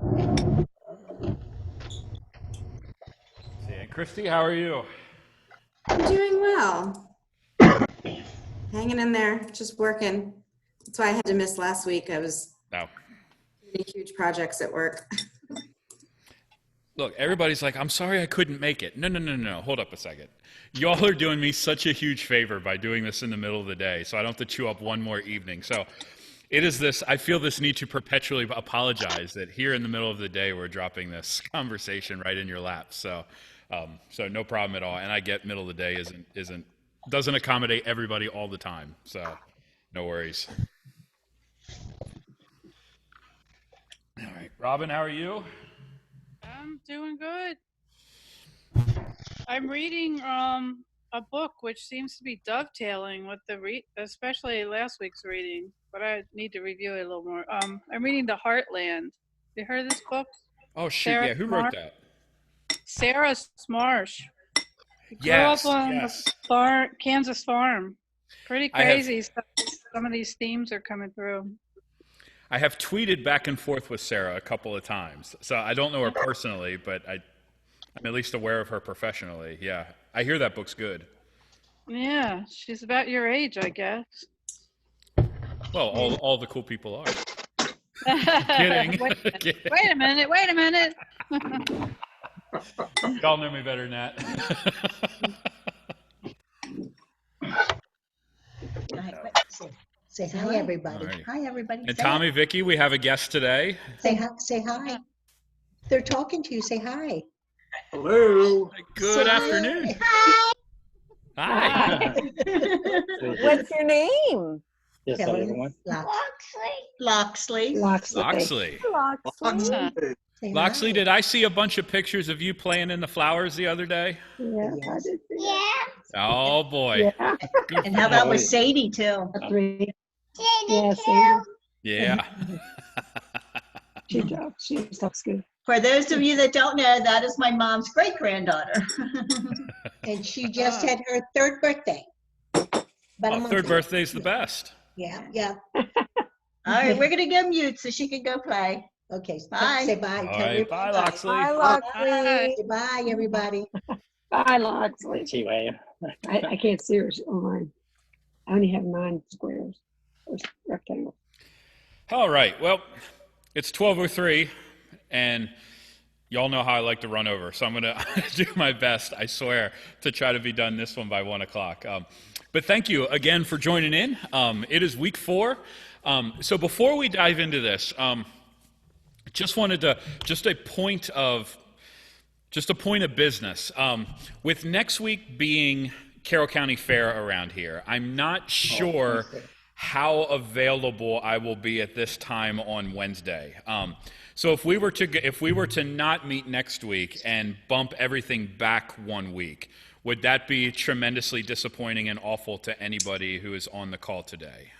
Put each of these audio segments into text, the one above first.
And Christy, how are you? I'm doing well. Hanging in there, just working. That's why I had to miss last week. I was doing huge projects at work. Look, everybody's like, I'm sorry I couldn't make it. No. Hold up a second. Y'all are doing me such a huge favor by doing this in the middle of the day, so I don't have to chew up one more evening. So it is this, I feel this need to perpetually apologize that here in the middle of the day we're dropping this conversation right in your lap. So no problem at all. And I get middle of the day doesn't accommodate everybody all the time. So no worries. All right, Robin, how are you? I'm doing good. I'm reading a book which seems to be dovetailing with especially last week's reading, but I need to review it a little more. I'm reading The Heartland. You heard of this book? Oh shoot, yeah, who wrote that? Sarah Smarsh. Yes, grew up on the Kansas farm. Pretty crazy. Some of these themes are coming through. I have tweeted back and forth with Sarah a couple of times. So I don't know her personally, but I'm at least aware of her professionally. Yeah, I hear that book's good. Yeah, she's about your age, I guess. Well, all the cool people are. Kidding. Wait a minute. Y'all know me better than that. Say hi, everybody. Right. Hi, everybody. And Tommy, Vicky, we have a guest today. Say hi. Say hi. They're talking to you. Say hi. Hello. Good afternoon. Hi. What's your name? Yes, everyone. Loxley. Loxley, did I see a bunch of pictures of you playing in the flowers the other day? Yeah, I did. Yeah. Oh boy. Yeah. And how about with Sadie too? Yeah. She talks good. For those of you that don't know, that is my mom's great-granddaughter. And she just had her third birthday. Third birthday's the best. Yeah. All right, we're gonna go mute so she can go play. Okay, bye. Say bye. All right, bye, Loxley. Bye, Loxley. Say bye, everybody. Bye, Loxley. I can't see her online. I only have 9 squares or rectangles. All right, well, it's 12:03, and y'all know how I like to run over, so I'm going to do my best, I swear, to try to be done this one by 1 o'clock. But thank you again for joining in. It is week 4. So before we dive into this, just a point of business. With next week being Carroll County Fair around here, I'm not sure how available I will be at this time on Wednesday. So if we were to not meet next week and bump everything back 1 week, would that be tremendously disappointing and awful to anybody who is on the call today?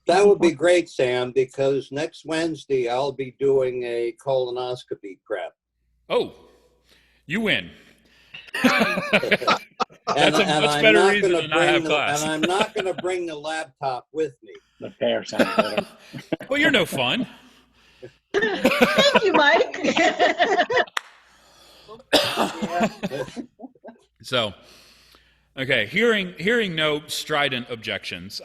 That would be great, Sam, because next Wednesday I'll be doing a colonoscopy prep. Oh, you win. That's a much better reason than I have class. And I'm not going to bring the laptop with me. The fair sounds better. Well, you're no fun. Thank you, Mike. So, okay, hearing no strident objections.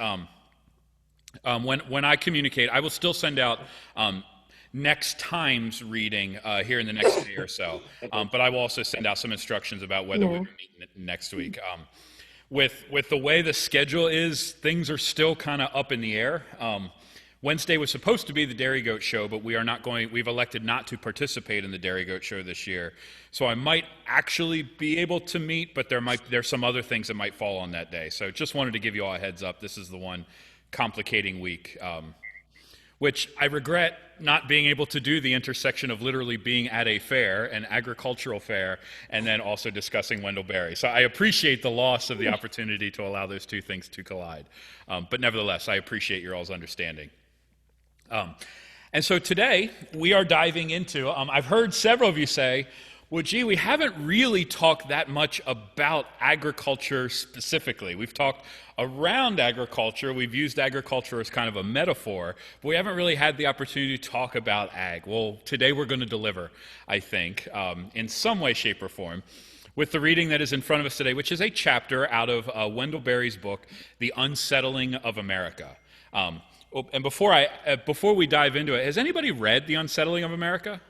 When I communicate, I will still send out next time's reading here in the next day or so. But I will also send out some instructions about whether we meet next week. With the way the schedule is, things are still kind of up in the air. Wednesday was supposed to be the Dairy Goat Show, but we've elected not to participate in the Dairy Goat Show this year. So I might actually be able to meet, but there's some other things that might fall on that day. So just wanted to give you all a heads up. This is the one complicating week, which I regret not being able to do the intersection of literally being at a fair, an agricultural fair, and then also discussing Wendell Berry. So I appreciate the loss of the opportunity to allow those two things to collide. But nevertheless, I appreciate your all's understanding. And so today we are diving into, I've heard several of you say, Well, gee, we haven't really talked that much about agriculture specifically. We've talked around agriculture. We've used agriculture as kind of a metaphor, but we haven't really had the opportunity to talk about ag. Well, today we're going to deliver, I think, in some way, shape, or form, with the reading that is in front of us today, which is a chapter out of Wendell Berry's book, The Unsettling of America. And before we dive into it, has anybody read The Unsettling of America?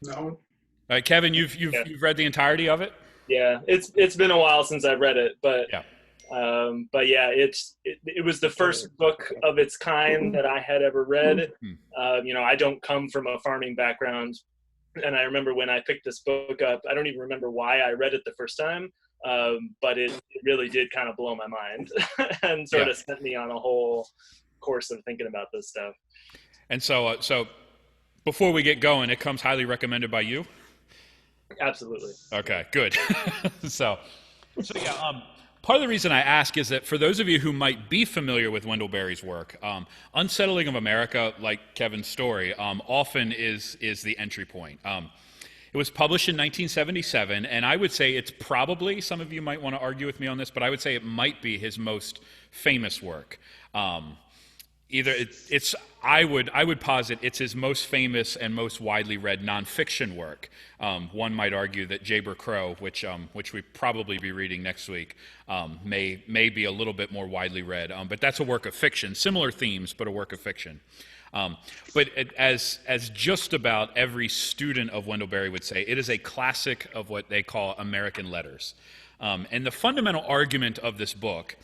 No. All right, Kevin, you've read the entirety of it? Yeah, it's been a while since I've read it, but Yeah. It was the first book of its kind that I had ever read. I don't come from a farming background, and I remember when I picked this book up, I don't even remember why I read it the first time, but it really did kind of blow my mind and sort of sent me on a whole course of thinking about this stuff. And so before we get going, it comes highly recommended by you? Absolutely. Okay, good. So part of the reason I ask is that for those of you who might be familiar with Wendell Berry's work, Unsettling of America, like Kevin's story, often is the entry point. It was published in 1977, and I would say it's probably, some of you might want to argue with me on this, but I would say it might be his most famous work. I would posit it's his most famous and most widely read nonfiction work. One might argue that Jayber Crow, which we probably be reading next week, may be a little bit more widely read. But that's a work of fiction, similar themes, but a work of fiction. As just about every student of Wendell Berry would say, it is a classic of what they call American letters. And the fundamental argument of this book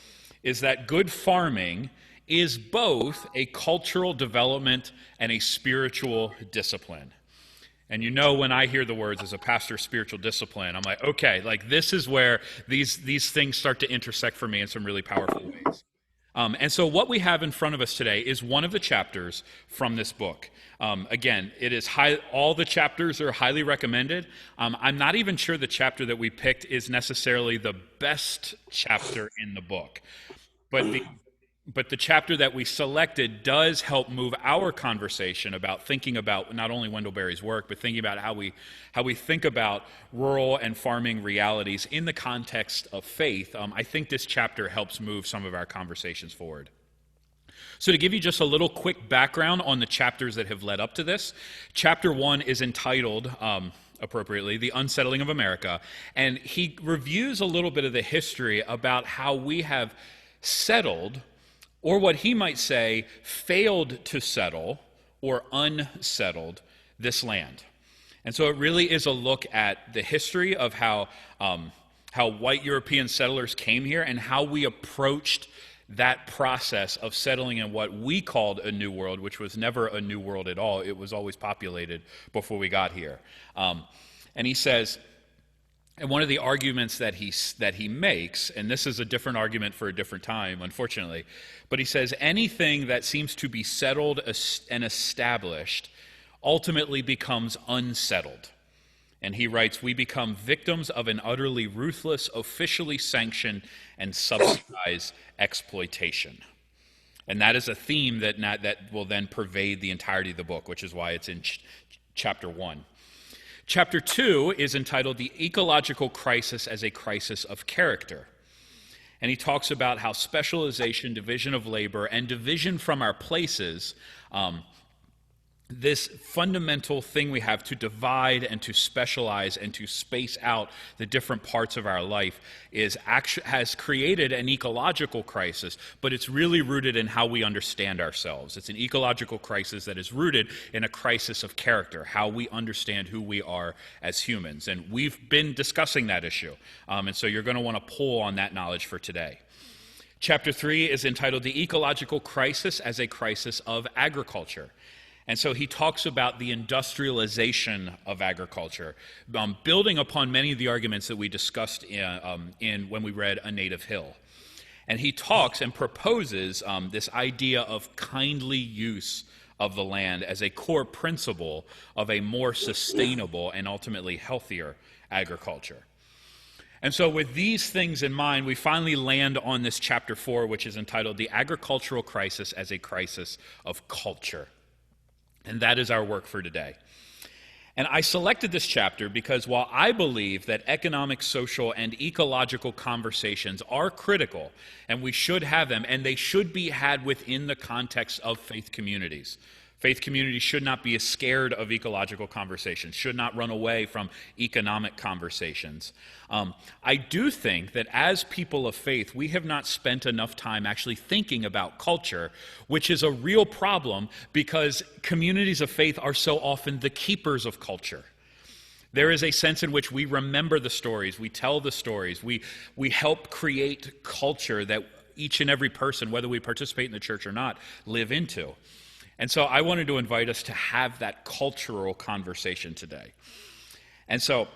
is that good farming is both a cultural development and a spiritual discipline. And when I hear the words as a pastor, spiritual discipline, I'm like, okay, like this is where these things start to intersect for me in some really powerful ways. And so what we have in front of us today is one of the chapters from this book. Again, it is all the chapters are highly recommended. I'm not even sure the chapter that we picked is necessarily the best chapter in the book. But the chapter that we selected does help move our conversation about thinking about not only Wendell Berry's work, but thinking about how we think about rural and farming realities in the context of faith. I think this chapter helps move some of our conversations forward. So to give you just a little quick background on the chapters that have led up to this, chapter 1 is entitled, appropriately, The Unsettling of America, and he reviews a little bit of the history about how we have settled, or what he might say, failed to settle or unsettled this land. And so it really is a look at the history of how white European settlers came here and how we approached that process of settling in what we called a new world, which was never a new world at all. It was always populated before we got here. And he says, and one of the arguments that he makes, and this is a different argument for a different time, unfortunately, but he says anything that seems to be settled and established ultimately becomes unsettled. And he writes, we become victims of an utterly ruthless, officially sanctioned and subsidized exploitation. And that is a theme that will then pervade the entirety of the book, which is why it's in chapter 1. Chapter 2 is entitled The Ecological Crisis as a Crisis of Character. And he talks about how specialization, division of labor, and division from our places, this fundamental thing we have to divide and to specialize and to space out the different parts of our life has created an ecological crisis, but it's really rooted in how we understand ourselves. It's an ecological crisis that is rooted in a crisis of character, how we understand who we are as humans. And we've been discussing that issue, and so you're going to want to pull on that knowledge for today. Chapter 3 is entitled The Ecological Crisis as a Crisis of Agriculture. And so he talks about the industrialization of agriculture, building upon many of the arguments that we discussed in when we read A Native Hill. And he talks and proposes this idea of kindly use of the land as a core principle of a more sustainable and ultimately healthier agriculture. And so with these things in mind, we finally land on this chapter 4, which is entitled The Agricultural Crisis as a Crisis of Culture. And that is our work for today. And I selected this chapter because while I believe that economic, social, and ecological conversations are critical, and we should have them, and they should be had within the context of faith communities. Faith communities should not be scared of ecological conversations, should not run away from economic conversations. I do think that as people of faith, we have not spent enough time actually thinking about culture, which is a real problem because communities of faith are so often the keepers of culture. There is a sense in which we remember the stories, we tell the stories, we help create culture that each and every person, whether we participate in the church or not, live into. And so I wanted to invite us to have that cultural conversation today. And so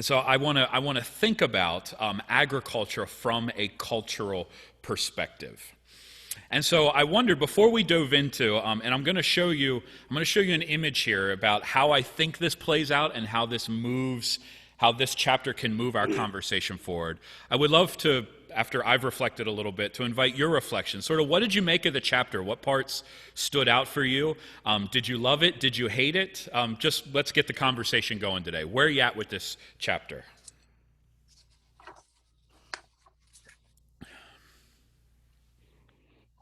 I want to think about agriculture from a cultural perspective. And so I wondered, before we dove into, and I'm going to show you an image here about how I think this plays out and how this chapter can move our conversation forward. I would love to, after I've reflected a little bit, to invite your reflection. Sort of, what did you make of the chapter? What parts stood out for you? Did you love it? Did you hate it? Just let's get the conversation going today. Where are you at with this chapter?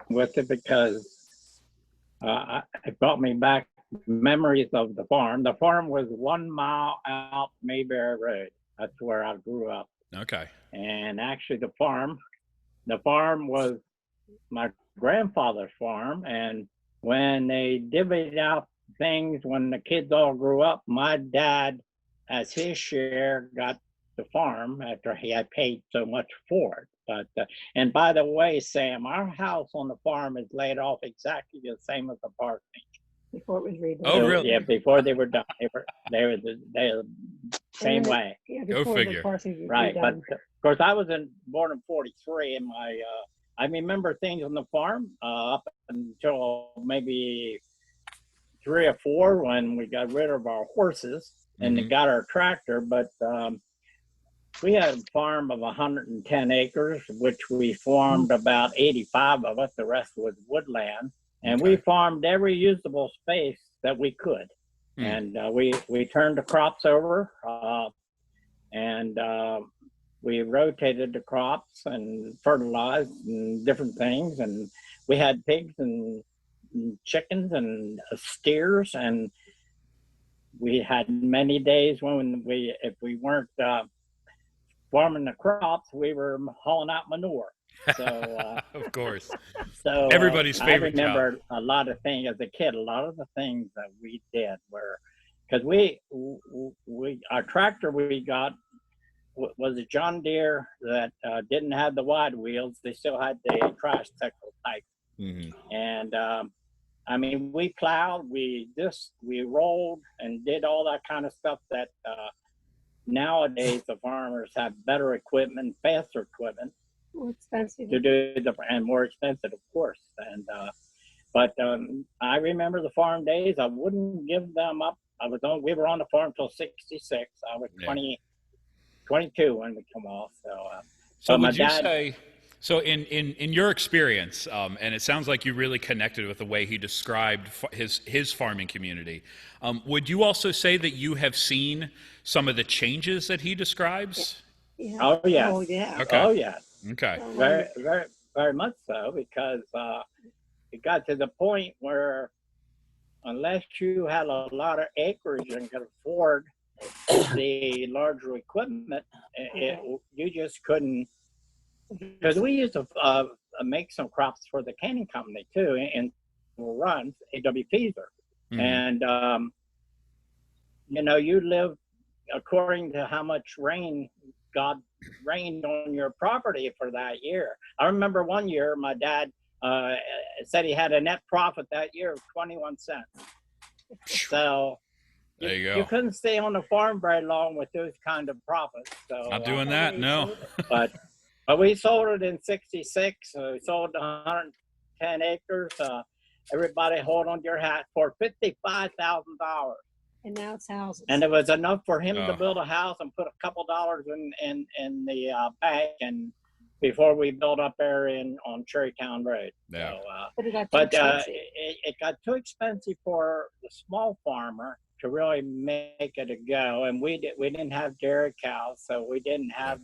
With it because it brought me back memories of the farm. The farm was 1 mile out Mayberry Road. That's where I grew up. Okay. And actually the farm was my grandfather's farm. And when they divvied out things, when the kids all grew up, my dad, as his share, got the farm after he had paid so much for it. But and by the way, Sam, our house on the farm is laid off exactly the same as the parsonage. Before it was rebuilt. Oh, really? Yeah, before they were done, they were the same way. Yeah, Go before figure. the parsonage was Right, but redone. of course I was born in '43, and I remember things on the farm up until maybe 3 or 4 when we got rid of our horses and got our tractor. But we had a farm of 110 acres, which we farmed about 85 of it. The rest was woodland. And we farmed every usable space that we could. And we turned the crops over and we rotated the crops and fertilized and different things. And we had pigs and chickens and steers. And we had many days when if we weren't farming the crops, we were hauling out manure. So of course. So everybody's favorite I remember job. a lot of things as a kid. A lot of the things that we did were because our tractor we got was a John Deere that didn't have the wide wheels. They still had the tricycle type. And I mean, we plowed, we rolled, and did all that kind of stuff that nowadays the farmers have better equipment, faster equipment. More expensive. To do and more expensive, of course. And but I remember the farm days. I wouldn't give them up. We were on the farm till '66. I was 22 when we come off. So would you say? So in your experience, and it sounds like you really connected with the way he described his farming community. Would you also say that you have seen some of the changes that he describes? Yeah. Oh yeah. Oh yeah. Okay. Oh yeah. Okay. Very, very, very much so, because it got to the point where unless you had a lot of acreage and could afford the larger equipment, you just couldn't. Because we used to make some crops for the canning company too, in runs, A.W. Feeser. And you live according to how much rain God rained on your property for that year. I remember one year my dad said he had a net profit that year of 21 cents. So there you go. You couldn't stay on the farm very long with those kind of profits. So not doing that, no. But we sold it in '66. We sold 110 acres. Everybody hold on to your hat for $55,000. And now it's houses. And it was enough for him to build a house and put a couple dollars in the bank, and before we built up there on Cherrytown Road. Yeah. So, But it got too but expensive. it got too expensive for the small farmer to really make it a go, and we didn't have dairy cows, so we didn't have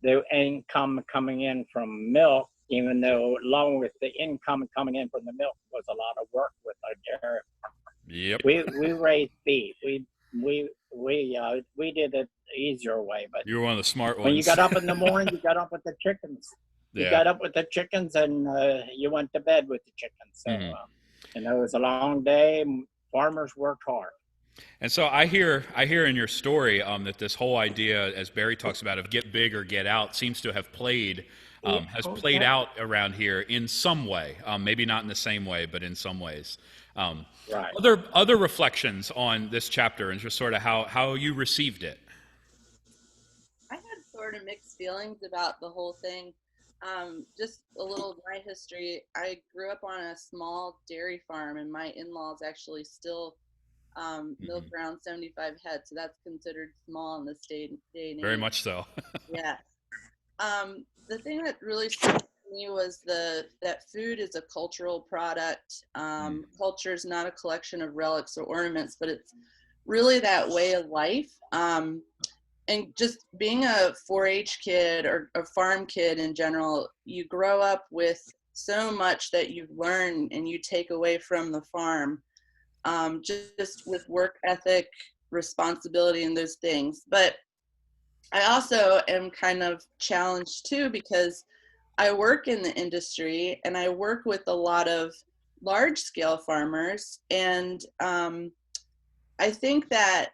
the income coming in from milk. Even though, along with the income coming in from the milk, was a lot of work with our dairy. Yep. We raised beef. We did it the easier way, but You were one of the smart ones. when you got up in the morning, you got up with the chickens. You Yeah. got up with the chickens, and you went to bed with the chickens. So, and it was a long day. Farmers worked hard. And so I hear in your story that this whole idea, as Barry talks about, of get big or get out, seems to have played out around here in some way. Maybe not in the same way, but in some ways. Right. Other reflections on this chapter and just sort of how you received it. I had sort of mixed feelings about the whole thing. Just a little of my history. I grew up on a small dairy farm, and my in-laws actually still milk around 75 head, so that's considered small in this day and age. Very much so. Yeah. The thing that really struck me was that food is a cultural product. Culture is not a collection of relics or ornaments, but it's really that way of life. And just being a 4-H kid or a farm kid in general, you grow up with so much that you learn and you take away from the farm, just with work ethic, responsibility, and those things. But I also am kind of challenged too, because I work in the industry and I work with a lot of large scale farmers. And I think that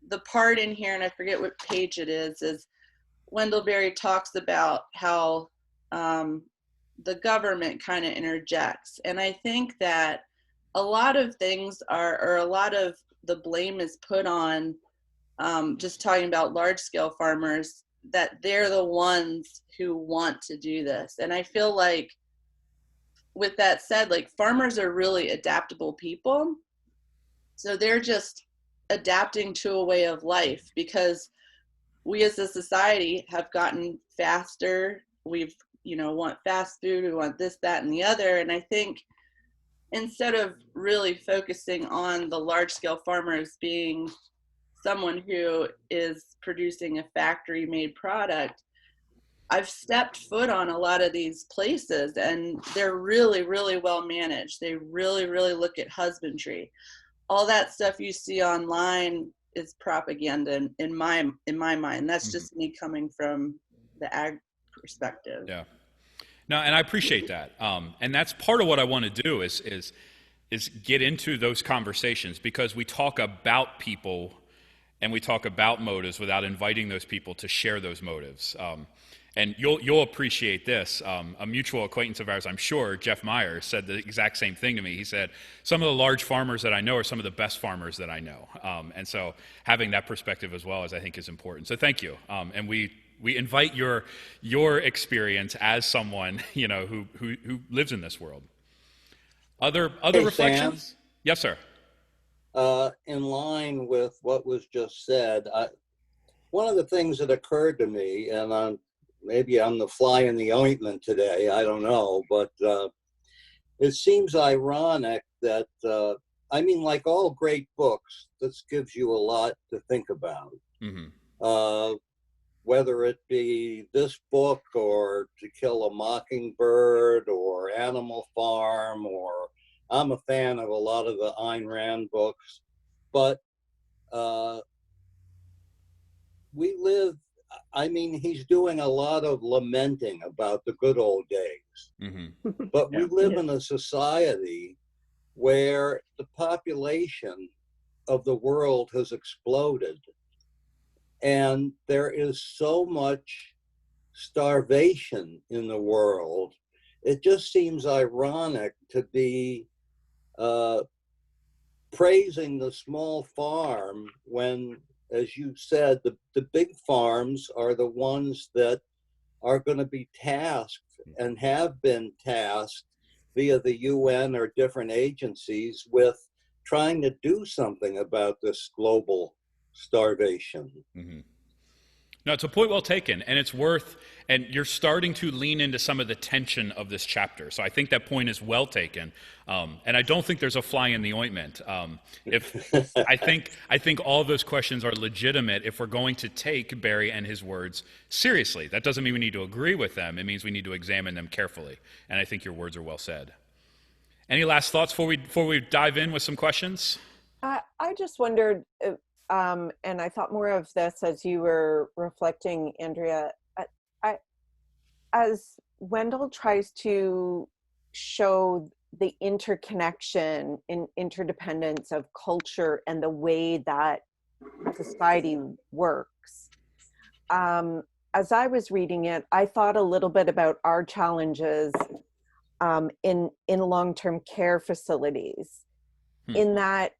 the part in here, and I forget what page it is Wendell Berry talks about how the government kind of interjects. And I think that a lot of things or a lot of the blame is put on, just talking about large scale farmers, that they're the ones who want to do this. And I feel like, with that said, like, farmers are really adaptable people. So they're just adapting to a way of life, because we as a society have gotten faster. We've, want fast food, we want this, that, and the other. And I think instead of really focusing on the large scale farmers being someone who is producing a factory made product, I've stepped foot on a lot of these places, and they're really, really well managed. They really, really look at husbandry. All that stuff you see online is propaganda in my mind. That's just me coming from the ag perspective. Yeah. No, and I appreciate that. And that's part of what I want to do is get into those conversations, because we talk about people and we talk about motives without inviting those people to share those motives. And you'll appreciate this. A mutual acquaintance of ours, I'm sure, Jeff Meyer, said the exact same thing to me. He said, some of the large farmers that I know are some of the best farmers that I know. And so having that perspective as well, I think, is important. So thank you. And we invite your experience as someone, who lives in this world. Other reflections? Sam? Yes, sir. In line with what was just said, one of the things that occurred to me, and maybe I'm the fly in the ointment today, I don't know, but it seems ironic that, like all great books, this gives you a lot to think about. Whether it be this book or To Kill a Mockingbird or Animal Farm, or I'm a fan of a lot of the Ayn Rand books, but he's doing a lot of lamenting about the good old days. But we live in a society where the population of the world has exploded, and there is so much starvation in the world. It just seems ironic to be praising the small farm when, as you said, the big farms are the ones that are going to be tasked and have been tasked via the UN or different agencies with trying to do something about this global starvation. No, it's a point well taken, and it's worth, and you're starting to lean into some of the tension of this chapter. So I think that point is well taken, and I don't think there's a fly in the ointment. I think all of those questions are legitimate if we're going to take Barry and his words seriously. That doesn't mean we need to agree with them. It means we need to examine them carefully, and I think your words are well said. Any last thoughts before we dive in with some questions? I just wondered, and I thought more of this as you were reflecting, Andrea, as Wendell tries to show the interconnection and interdependence of culture and the way that society works. As I was reading it, I thought a little bit about our challenges in long-term care facilities, in that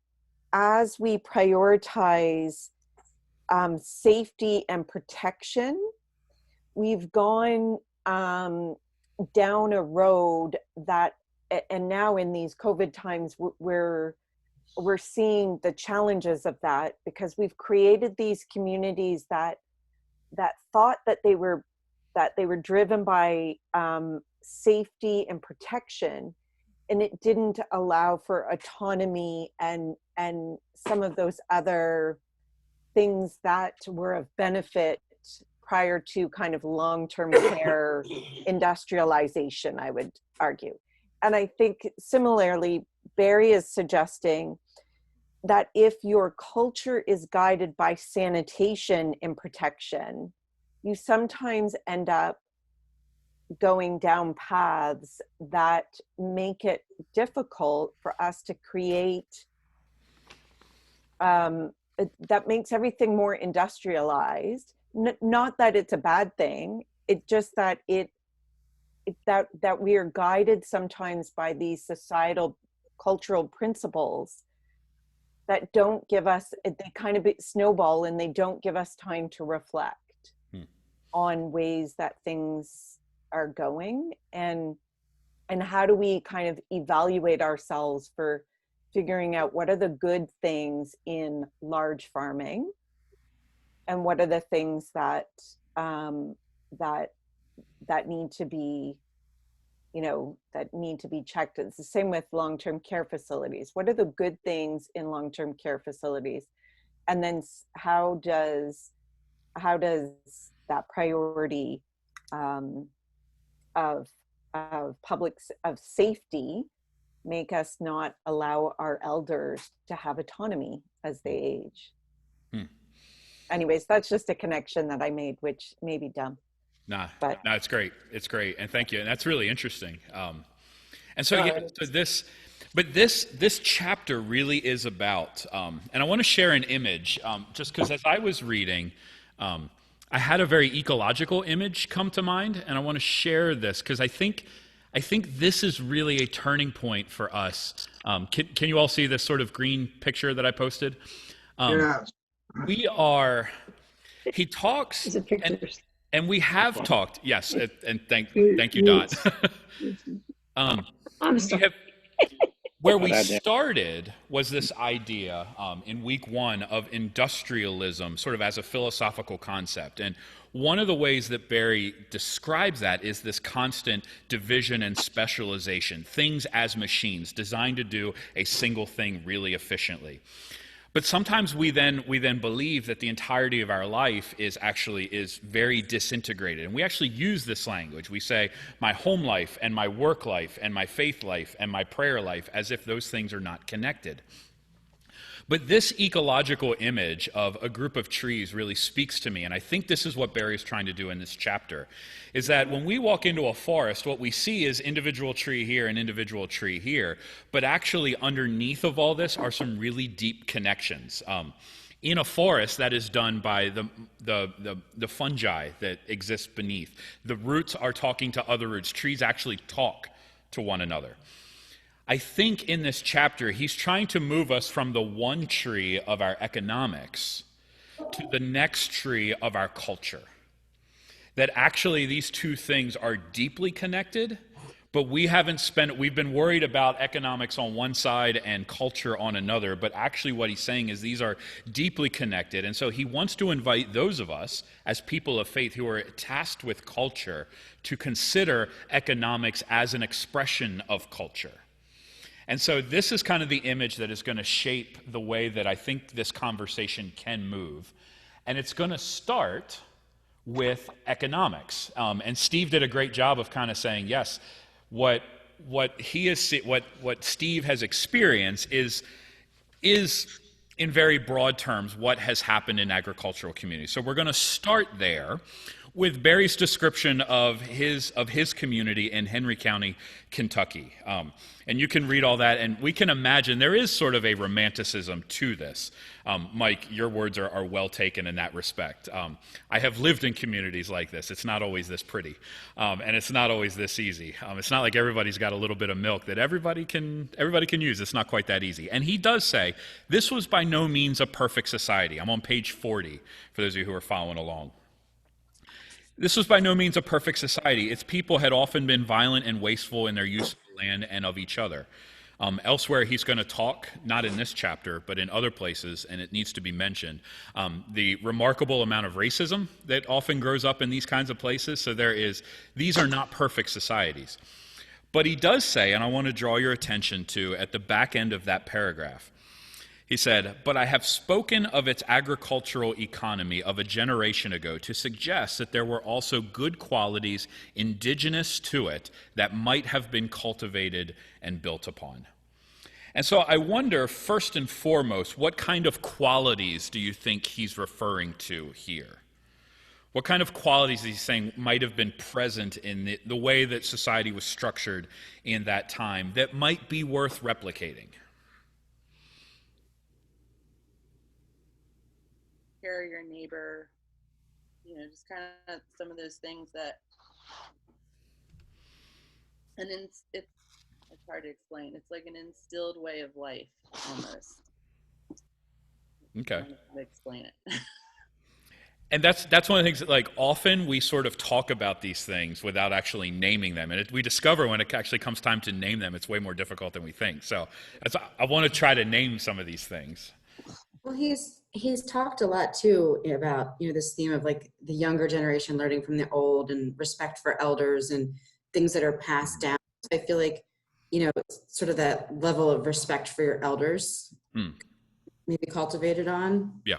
as we prioritize safety and protection, we've gone down a road that, and now in these COVID times, we're seeing the challenges of that, because we've created these communities that thought that they were driven by safety and protection, and it didn't allow for autonomy and some of those other things that were of benefit prior to kind of long-term care industrialization, I would argue. And I think similarly, Barry is suggesting that if your culture is guided by sanitation and protection, you sometimes end up going down paths that make it difficult for us to create, that makes everything more industrialized. Not that it's a bad thing, it just that that we are guided sometimes by these societal cultural principles that don't give us, they kind of snowball, and they don't give us time to reflect on ways that things are going, and how do we kind of evaluate ourselves for figuring out what are the good things in large farming, and what are the things that that need to be, that need to be checked. It's the same with long-term care facilities. What are the good things in long-term care facilities, and then how does that priority of safety make us not allow our elders to have autonomy as they age? Anyways, that's just a connection that I made, which may be dumb. No, it's great. It's great, and thank you. And that's really interesting. And so, this chapter really is about, and I want to share an image, just because as I was reading, I had a very ecological image come to mind, and I want to share this because I think this is really a turning point for us. Can you all see this sort of green picture that I posted? Yes. He talks, and we have talked, yes, and thank you, Dot. I'm sorry. Where we started was this idea in week 1 of industrialism, sort of as a philosophical concept. And one of the ways that Barry describes that is this constant division and specialization, things as machines designed to do a single thing really efficiently. But sometimes we then believe that the entirety of our life is very disintegrated. And we actually use this language. We say, my home life and my work life and my faith life and my prayer life, as if those things are not connected. But this ecological image of a group of trees really speaks to me, and I think this is what Barry's trying to do in this chapter, is that when we walk into a forest, what we see is individual tree here and individual tree here, but actually underneath of all this are some really deep connections. In a forest, that is done by the fungi that exist beneath. The roots are talking to other roots. Trees actually talk to one another. I think in this chapter, he's trying to move us from the one tree of our economics to the next tree of our culture. That actually these two things are deeply connected, But we've been worried about economics on one side and culture on another, but actually what he's saying is these are deeply connected. And so he wants to invite those of us as people of faith who are tasked with culture to consider economics as an expression of culture. And so this is kind of the image that is going to shape the way that I think this conversation can move. And it's going to start with economics. And Steve did a great job of kind of saying, yes, what Steve has experienced is in very broad terms what has happened in agricultural communities. So we're going to start there with Barry's description of his community in Henry County, Kentucky. And you can read all that, and we can imagine there is sort of a romanticism to this. Mike, your words are well taken in that respect. I have lived in communities like this. It's not always this pretty, and it's not always this easy. It's not like everybody's got a little bit of milk that everybody can use. It's not quite that easy. And he does say, this was by no means a perfect society. I'm on page 40, for those of you who are following along. This was by no means a perfect society. Its people had often been violent and wasteful in their use of the land and of each other. Elsewhere, he's going to talk, not in this chapter, but in other places, and it needs to be mentioned, the remarkable amount of racism that often grows up in these kinds of places. So these are not perfect societies. But he does say, and I want to draw your attention to, at the back end of that paragraph, he said, "But I have spoken of its agricultural economy of a generation ago to suggest that there were also good qualities indigenous to it that might have been cultivated and built upon." And so I wonder, first and foremost, what kind of qualities do you think he's referring to here? What kind of qualities is he saying might have been present in the way that society was structured in that time that might be worth replicating? Care your neighbor, just kind of some of those things that, and it's hard to explain. It's like an instilled way of life, almost. Okay. To explain it. And that's one of the things that, like, often we sort of talk about these things without actually naming them, and we discover when it actually comes time to name them, it's way more difficult than we think. So I want to try to name some of these things. Well, he's talked a lot too about, this theme of like the younger generation learning from the old and respect for elders and things that are passed down. So I feel like, it's sort of that level of respect for your elders, maybe cultivated on. Yeah.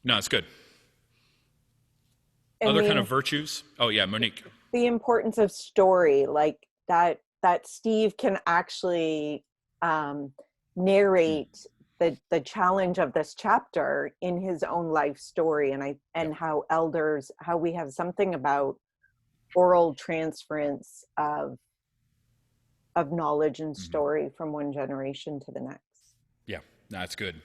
No, it's good. And other kind of virtues? Oh yeah, Monique. The importance of story, like that Steve can actually narrate the challenge of this chapter in his own life story, and how we have something about oral transference of knowledge and story from one generation to the next. Yeah, that's good.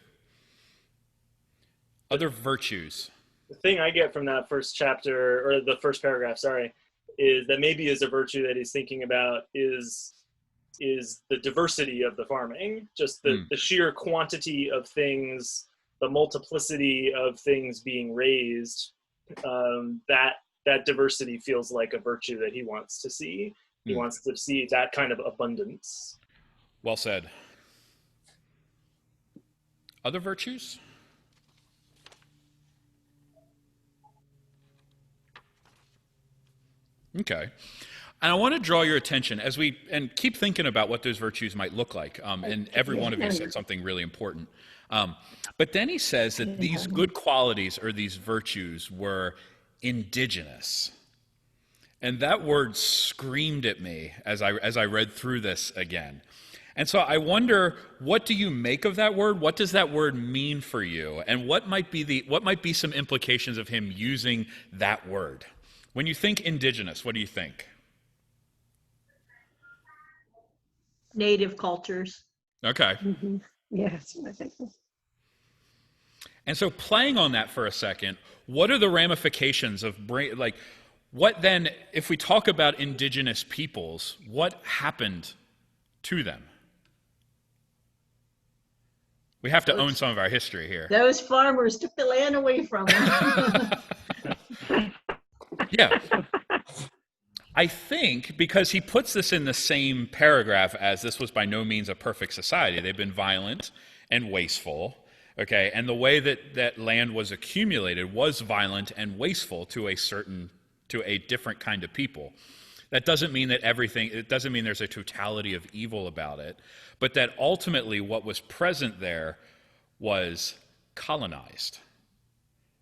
Other virtues. The thing I get from that first chapter, or the first paragraph, sorry, is that maybe is a virtue that he's thinking about is the diversity of the farming, just the sheer quantity of things, the multiplicity of things being raised. That diversity feels like a virtue that he wants to see. He wants to see that kind of abundance. Well said. Other virtues? Okay. And I want to draw your attention and keep thinking about what those virtues might look like. And every one of you said something really important. But then he says that these good qualities or these virtues were indigenous. And that word screamed at me as I read through this again. And so I wonder, what do you make of that word? What does that word mean for you? And what might be some implications of him using that word? When you think indigenous, what do you think? Native cultures. Okay. Mm-hmm. Yes, I think so. And so playing on that for a second, what are the ramifications of what then, if we talk about indigenous peoples, what happened to them? We have to own some of our history here. Those farmers took the land away from them. Yeah. I think because he puts this in the same paragraph as this was by no means a perfect society. They've been violent and wasteful, okay? And the way that land was accumulated was violent and wasteful to a different kind of people. That doesn't mean that it doesn't mean there's a totality of evil about it, but that ultimately what was present there was colonized.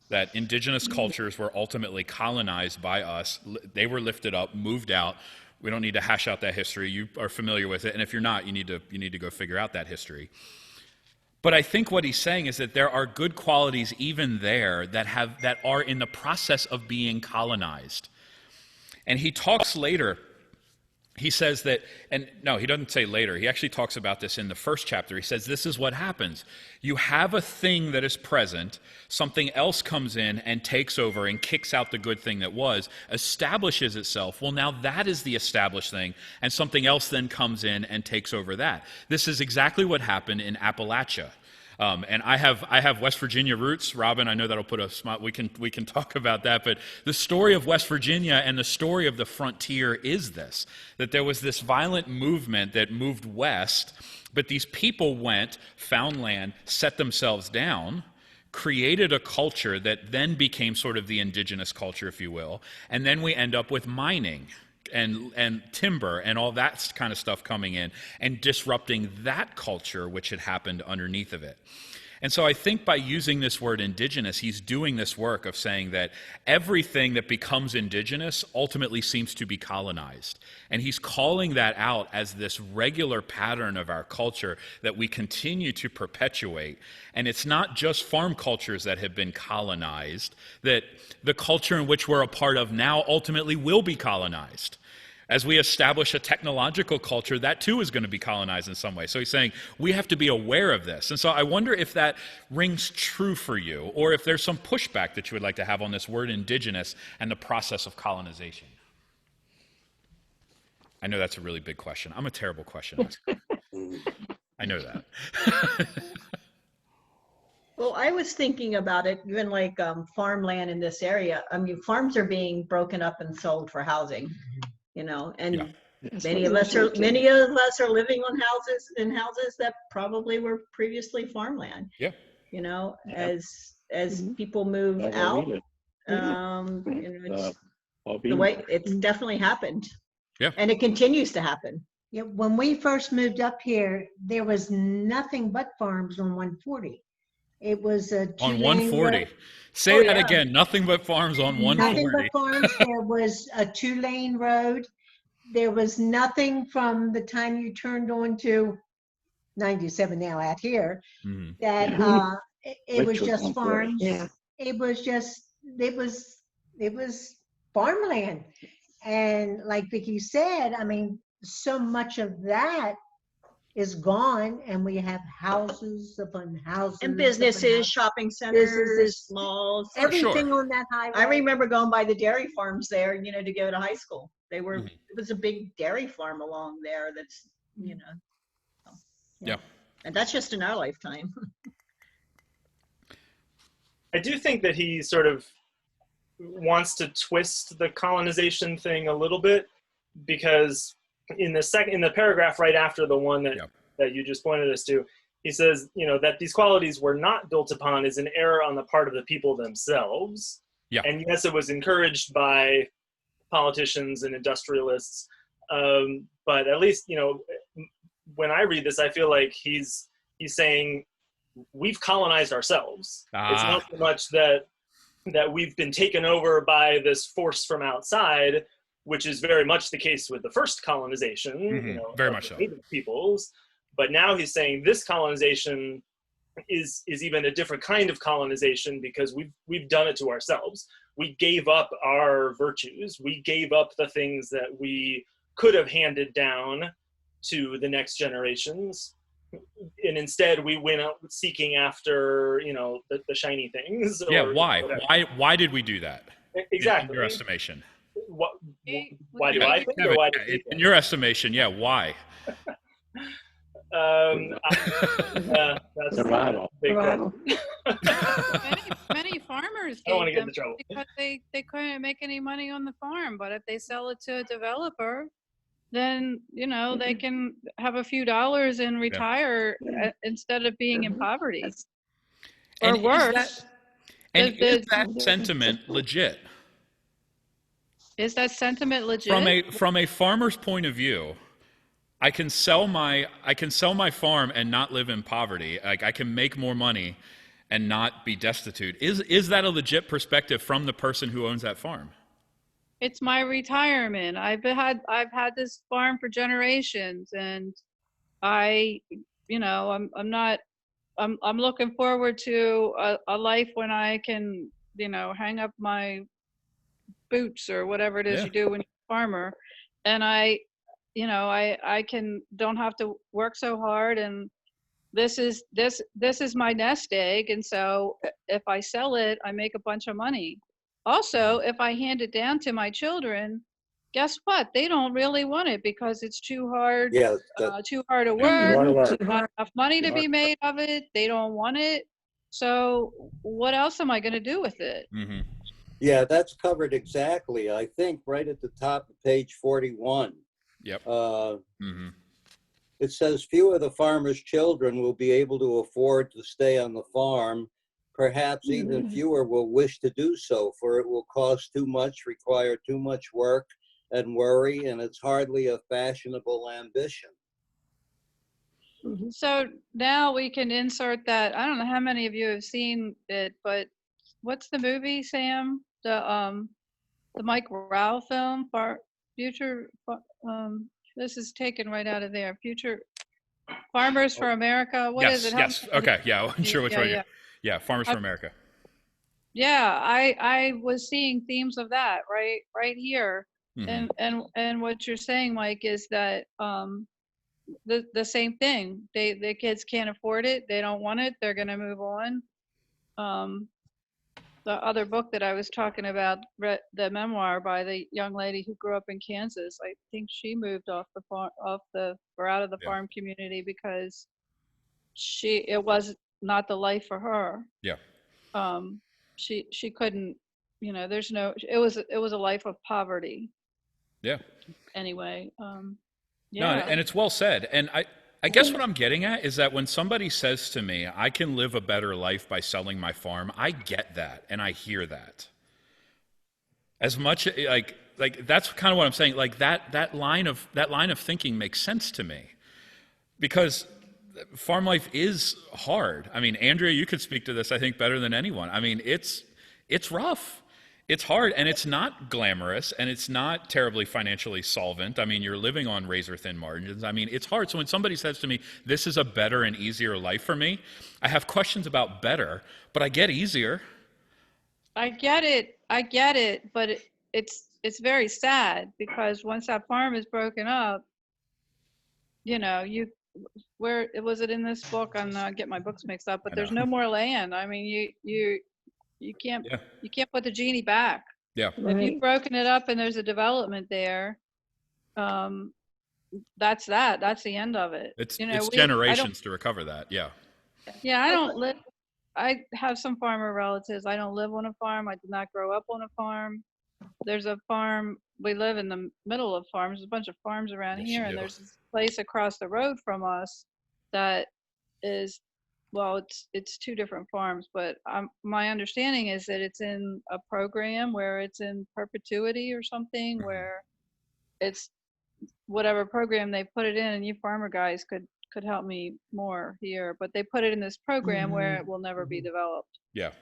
That indigenous cultures were ultimately colonized by us. They were lifted up, moved out. We don't need to hash out that history. You are familiar with it, and if you're not, you need to go figure out that history. But I think what he's saying is that there are good qualities even there that are in the process of being colonized. And he talks later. He says that, and no, he doesn't say later. He actually talks about this in the first chapter. He says, this is what happens. You have a thing that is present, something else comes in and takes over and kicks out the good thing that was, establishes itself. Well, now that is the established thing, and something else then comes in and takes over that. This is exactly what happened in Appalachia. And I have West Virginia roots. Robin, I know that'll put a smile. We can talk about that. But the story of West Virginia and the story of the frontier is this: that there was this violent movement that moved west, but these people went, found land, set themselves down, created a culture that then became sort of the indigenous culture, if you will, and then we end up with mining and timber and all that kind of stuff coming in and disrupting that culture which had happened underneath of it. And so I think by using this word indigenous, he's doing this work of saying that everything that becomes indigenous ultimately seems to be colonized. And he's calling that out as this regular pattern of our culture that we continue to perpetuate. And it's not just farm cultures that have been colonized, that the culture in which we're a part of now ultimately will be colonized. As we establish a technological culture, that too is going to be colonized in some way. So he's saying we have to be aware of this. And so I wonder if that rings true for you, or if there's some pushback that you would like to have on this word indigenous and the process of colonization. I know that's a really big question. I'm a terrible question asker. I know that. Well, I was thinking about it, even like farmland in this area. I mean, farms are being broken up and sold for housing. You know, and That's many what of you're us saying. many of us are living on houses that probably were previously farmland. Yeah. You know, Yeah. as people move Yeah, out, well, you know, it's well, the way it's definitely happened. Yeah. And it continues to happen. Yeah, when we first moved up here, there was nothing but farms on 140. It was a On two-lane 140. road. Say Oh, that yeah. again. Nothing but farms on Nothing 140. but farms. There was a two-lane road. There was nothing from the time you turned on to 97 now out here Mm-hmm. that it was Which was just 140. farms. Yeah. It was farmland. And like Vicki said, I mean, so much of that is gone, and we have houses upon houses And upon businesses, houses. shopping centers, Businesses, malls. everything sure. on that highway. I remember going by the dairy farms there, you know, to go to high school. They were, Mhm. it was a big dairy farm along there that's, you know. Yeah. And that's just in our lifetime. I do think that he sort of wants to twist the colonization thing a little bit, because in the paragraph right after the one that you just pointed us to, he says, you know, that these qualities were not built upon is an error on the part of the people themselves. Yeah. And yes, it was encouraged by politicians and industrialists, but at least, you know, when I read this, I feel like he's saying we've colonized ourselves. It's not so much that we've been taken over by this force from outside, which is very much the case with the first colonization, Mm-hmm. you know, Very of much the so. native peoples. But now he's saying this colonization is even a different kind of colonization, because we've done it to ourselves. We gave up our virtues. We gave up the things that we could have handed down to the next generations, and instead we went out seeking after, you know, the shiny things. Yeah. Or Why? whatever. Why did we do that? Exactly. In your estimation. Why do I think, Kevin, or why do you in think? your estimation, yeah. Why? That's Survival. a big Survival. question. Many farmers I don't want gave to get them into trouble. because they couldn't make any money on the farm. But if they sell it to a developer, then they can have a few dollars and retire instead of being in poverty. Or And worse. is that sentiment legit? Is that sentiment legit? From a farmer's point of view, I can sell my farm and not live in poverty. Like, I can make more money and not be destitute. Is that a legit perspective from the person who owns that farm? It's my retirement. I've had this farm for generations, and I'm looking forward to a life when I can, hang up my boots or whatever it is you do when you're a farmer, and I don't have to work so hard, and this is my nest egg, and so if I sell it, I make a bunch of money. Also, if I hand it down to my children, guess what? They don't really want it because it's too hard. Yeah, too hard to work. Not enough money to be made of it. They don't want it. So what else am I going to do with it? Mm-hmm. Yeah, that's covered exactly. I think right at the top of page 41. Yep. It says few of the farmer's children will be able to afford to stay on the farm. Perhaps even fewer will wish to do so, for it will cost too much, require too much work and worry, and it's hardly a fashionable ambition. So now we can insert that. I don't know how many of you have seen it, but what's the movie, Sam? The Mike Rowe film, Future. This is taken right out of there. Future Farmers for America. What is it? Yes. Okay. Yeah. I'm sure which one. Yeah. Farmers for America. Yeah, I was seeing themes of that right here, and what you're saying, Mike, is that the same thing. The kids can't afford it. They don't want it. They're going to move on. The other book that I was talking about, the memoir by the young lady who grew up in Kansas, I think she moved off the farm, out of the farm community because it was not the life for her. Yeah. She couldn't, it was a life of poverty. Yeah. Anyway. No, and it's well said. And I guess what I'm getting at is that when somebody says to me, I can live a better life by selling my farm, I get that and I hear that. As much like that's kind of what I'm saying. Like that line of thinking makes sense to me. Because farm life is hard. I mean, Andrea, you could speak to this, I think, better than anyone. I mean, it's rough. It's hard, and it's not glamorous, and it's not terribly financially solvent. I mean, you're living on razor-thin margins. I mean, it's hard. So when somebody says to me, this is a better and easier life for me, I have questions about better, but I get easier. I get it, but it's very sad because once that farm is broken up, where was it in this book? I'm not get my books mixed up, but there's no more land. I mean, you can't put the genie back. Yeah. If you've broken it up and there's a development there, that's the end of it. It's generations to recover that. Yeah. Yeah, I have some farmer relatives. I don't live on a farm. I did not grow up on a farm. There's a farm. We live in the middle of farms. There's a bunch of farms around here, and there's this place across the road from us that is, well, it's two different farms, but my understanding is that it's in a program where it's in perpetuity or something, where it's whatever program they put it in, and you farmer guys could help me more here, but they put it in this program where it will never be developed. Yeah.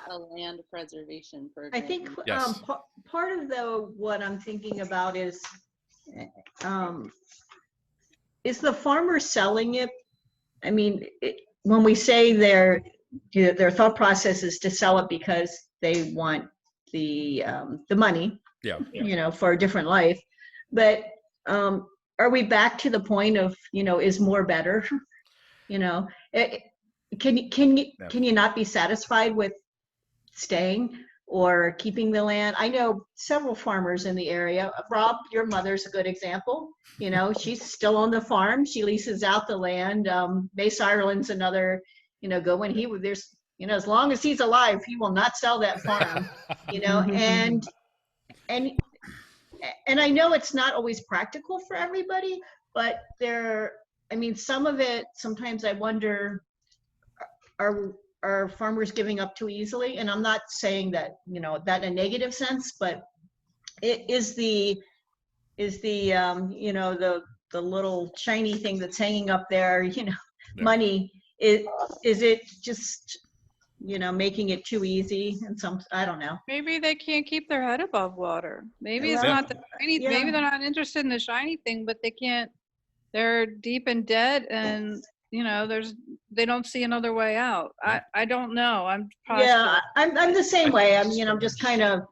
A land preservation program. I think Yes. part of what I'm thinking about is the farmer selling it? I mean, when we say their thought process is to sell it because they want the money, for a different life, but are we back to the point of is more better? Can you not be satisfied with staying or keeping the land? I know several farmers in the area. Rob, your mother's a good example. She's still on the farm. She leases out the land. Mace Ireland's another, good one. There's You know, as long as he's alive, he will not sell that farm. You know, and I know it's not always practical for everybody, but I mean, some of it, sometimes I wonder, are farmers giving up too easily? And I'm not saying that, you know, that in a negative sense, but it is the you know, the little shiny thing that's hanging up there, you know, money, is it just, you know, making it too easy? And I don't know. Maybe they can't keep their head above water. Maybe it's not the shiny, maybe they're not interested in the shiny thing, but they're deep in debt, and you know, they don't see another way out. I don't know. I'm Yeah, I'm the same way. I mean, I'm just kind of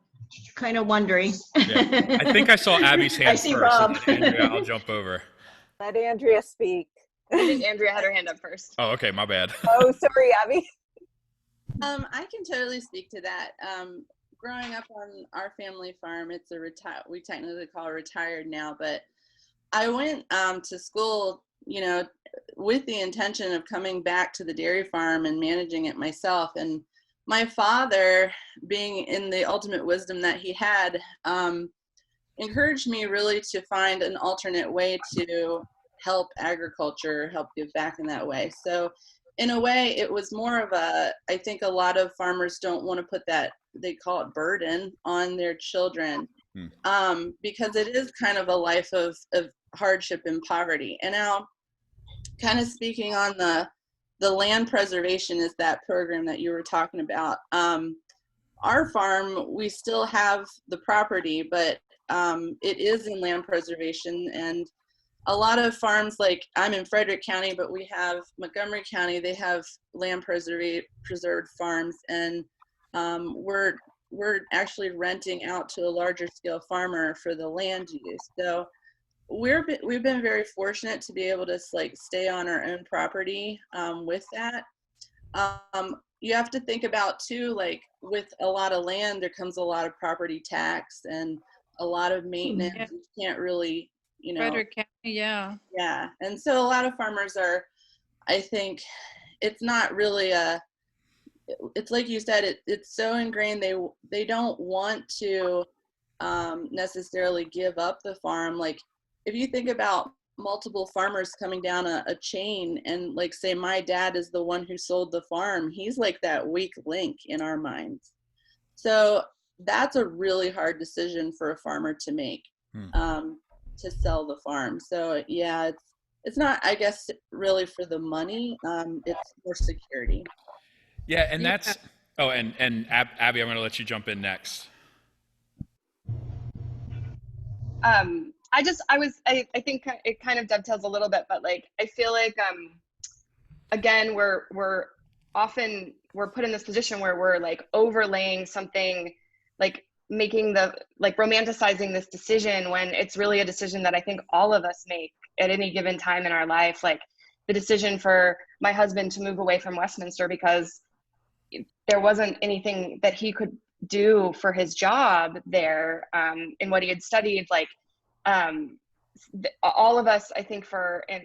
wondering. I think I saw Abby's hand I see first. Rob. And then Andrea, I'll jump over. Let Andrea speak. I think Andrea had her hand up first. Oh, okay, my bad. Oh, sorry, Abby. I can totally speak to that. Growing up on our family farm, it's we technically call it retired now, but I went to school, you know, with the intention of coming back to the dairy farm and managing it myself. And my father, being in the ultimate wisdom that he had, encouraged me really to find an alternate way to help agriculture, help give back in that way. So in a way, it was more of I think a lot of farmers don't want to put that, they call it burden, on their children, because it is kind of a life of hardship and poverty. And now, kind of speaking on the land preservation, is that program that you were talking about. Our farm, we still have the property, but it is in land preservation. And a lot of farms, like I'm in Frederick County, but we have Montgomery County, they have land preserved farms, and we're actually renting out to a larger scale farmer for the land use. So we've been very fortunate to be able to like stay on our own property with that. You have to think about too, like with a lot of land, there comes a lot of property tax and a lot of maintenance. Yeah. You can't really, you know. Frederick County, yeah. Yeah, and so a lot of farmers are, I think, it's not really it's like you said, it's so ingrained, they don't want to necessarily give up the farm. Like if you think about multiple farmers coming down a chain, and like say my dad is the one who sold the farm, he's like that weak link in our minds. So that's a really hard decision for a farmer to make, to sell the farm. So yeah, it's not, I guess, really for the money, it's for security. Yeah, and that's, oh, and Abby, I'm going to let you jump in next. I think it kind of dovetails a little bit, but like, I feel like, again, we're put in this position where we're like overlaying something, like romanticizing this decision, when it's really a decision that I think all of us make at any given time in our life. Like the decision for my husband to move away from Westminster because there wasn't anything that he could do for his job there, in what he had studied. Like all of us, I think,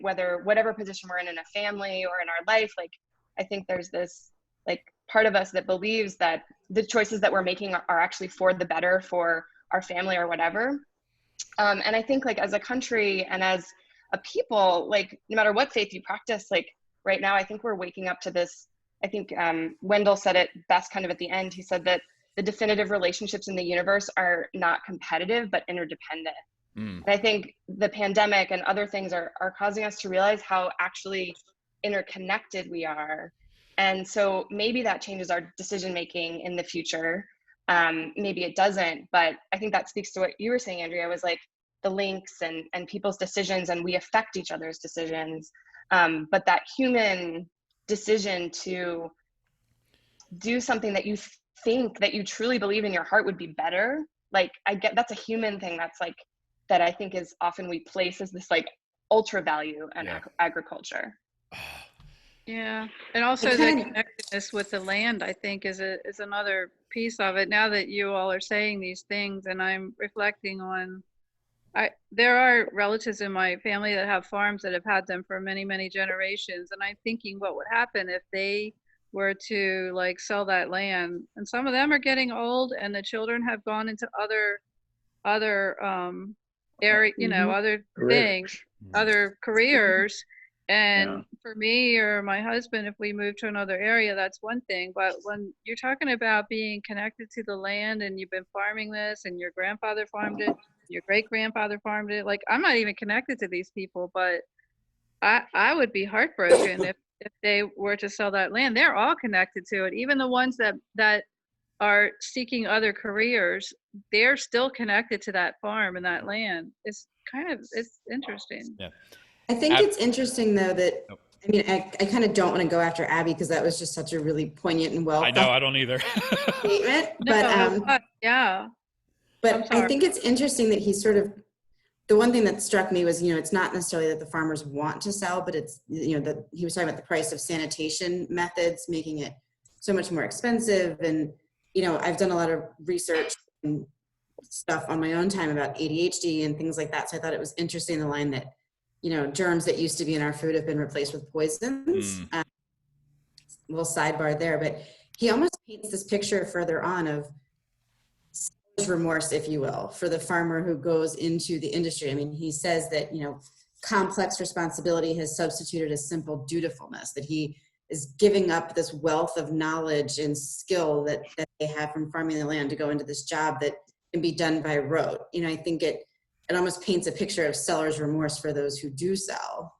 whatever position we're in a family or in our life, like I think there's this like part of us that believes that the choices that we're making are actually for the better for our family or whatever. And I think like as a country and as a people, like no matter what faith you practice, like right now, I think we're waking up to this. I think Wendell said it best kind of at the end. He said that the definitive relationships in the universe are not competitive, but interdependent. And I think the pandemic and other things are causing us to realize how actually interconnected we are. And so maybe that changes our decision-making in the future. Maybe it doesn't, but I think that speaks to what you were saying, Andrea, was like the links and people's decisions, and we affect each other's decisions. But that human decision to do something that you think that you truly believe in your heart would be better, like I get that's a human thing. That's like, that I think is often we place as this like ultra value in agriculture. Yeah, and also the connectedness with the land, I think, is another piece of it. Now that you all are saying these things, and I'm reflecting on, there are relatives in my family that have farms that have had them for many, many generations, and I'm thinking what would happen if they were to like sell that land, and some of them are getting old, and the children have gone into other area, other things, other careers. And for me or my husband, if we move to another area, that's one thing. But when you're talking about being connected to the land and you've been farming this and your grandfather farmed it, your great grandfather farmed it, like I'm not even connected to these people, but I would be heartbroken if they were to sell that land. They're all connected to it. Even the ones that are seeking other careers, they're still connected to that farm and that land. It's interesting. Yeah. I think it's interesting though that, I mean, I kind of don't want to go after Abby because that was just such a really poignant and well. I know, I don't either. Statement, but yeah. But I think it's interesting that he's sort of, the one thing that struck me was, it's not necessarily that the farmers want to sell, but it's, that he was talking about the price of sanitation methods, making it so much more expensive. And, I've done a lot of research and stuff on my own time about ADHD and things like that. So I thought it was interesting, the line that, germs that used to be in our food have been replaced with poisons. Little sidebar there, but he almost paints this picture further on of remorse, if you will, for the farmer who goes into the industry. I mean, he says that, complex responsibility has substituted a simple dutifulness, that he is giving up this wealth of knowledge and skill that they have from farming the land to go into this job that can be done by rote. I think it almost paints a picture of seller's remorse for those who do sell.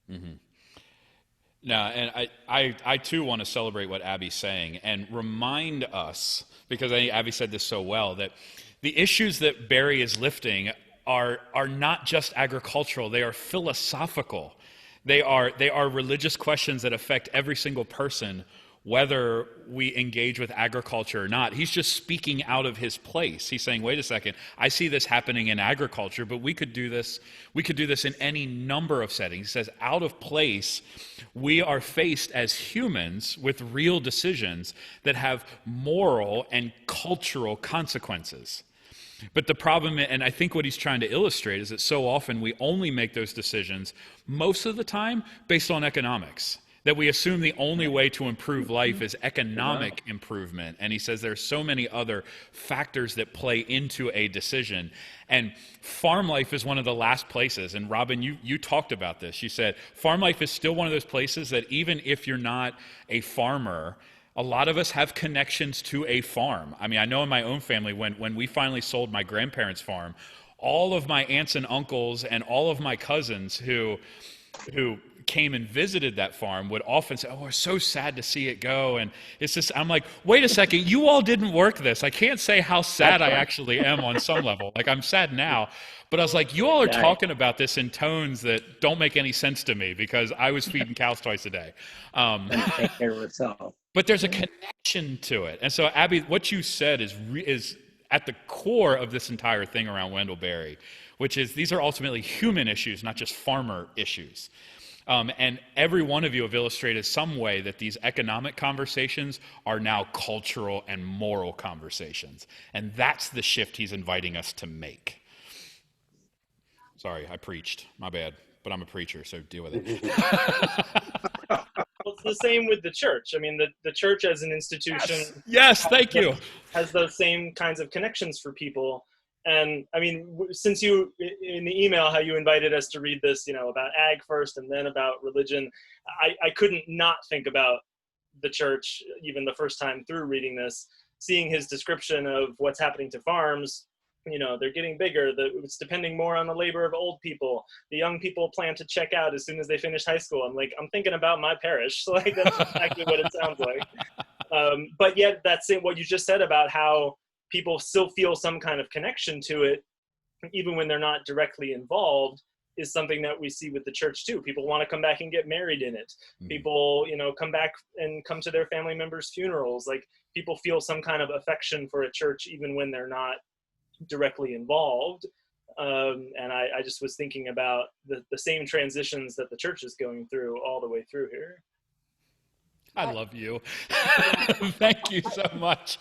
Mm-hmm. No, and I too want to celebrate what Abby's saying and remind us, because I think Abby said this so well, that the issues that Barry is lifting are not just agricultural, they are philosophical. They are religious questions that affect every single person, whether we engage with agriculture or not. He's just speaking out of his place. He's saying, wait a second, I see this happening in agriculture, but we could do this in any number of settings. He says, out of place, we are faced as humans with real decisions that have moral and cultural consequences. But the problem, and I think what he's trying to illustrate, is that so often we only make those decisions, most of the time, based on economics. That we assume the only way to improve life is economic improvement. And he says there's so many other factors that play into a decision. And farm life is one of the last places. And Robin, you talked about this. You said farm life is still one of those places that even if you're not a farmer, a lot of us have connections to a farm. I mean, I know in my own family, when we finally sold my grandparents' farm, all of my aunts and uncles and all of my cousins who came and visited that farm would often say, oh, we're so sad to see it go. And it's just, I'm like, wait a second, you all didn't work this. I can't say how sad I actually am on some level. Like, I'm sad now, but I was like, you all are talking about this in tones that don't make any sense to me because I was feeding cows twice a day. Take care of itself. But there's a connection to it. And so, Abby, what you said is at the core of this entire thing around Wendell Berry, which is these are ultimately human issues, not just farmer issues. And every one of you have illustrated some way that these economic conversations are now cultural and moral conversations. And that's the shift he's inviting us to make. Sorry, I preached. My bad. But I'm a preacher, so deal with it. Well, it's the same with the church. I mean, the church as an institution. Yes, thank you. Has those same kinds of connections for people. And I mean, since you, in the email, how you invited us to read this, about ag first and then about religion, I couldn't not think about the church, even the first time through reading this, seeing his description of what's happening to farms. They're getting bigger. It's depending more on the labor of old people. The young people plan to check out as soon as they finish high school. I'm thinking about my parish. So that's exactly what it sounds like. But yet that's what you just said about how people still feel some kind of connection to it, even when they're not directly involved, is something that we see with the church too. People want to come back and get married in it. People, come back and come to their family members' funerals. Like, people feel some kind of affection for a church, even when they're not directly involved. And I just was thinking about the same transitions that the church is going through all the way through here. I love you. Thank you so much.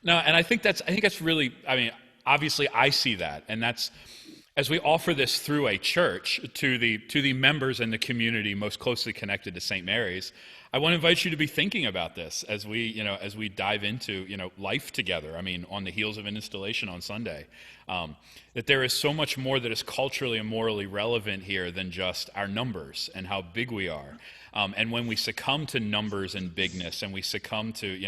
No, and I think that's really, I mean, obviously I see that, and as we offer this through a church to the members and the community most closely connected to St. Mary's, I want to invite you to be thinking about this as we dive into life together. I mean, on the heels of an installation on Sunday, that there is so much more that is culturally and morally relevant here than just our numbers and how big we are. And when we succumb to numbers and bigness, and we succumb to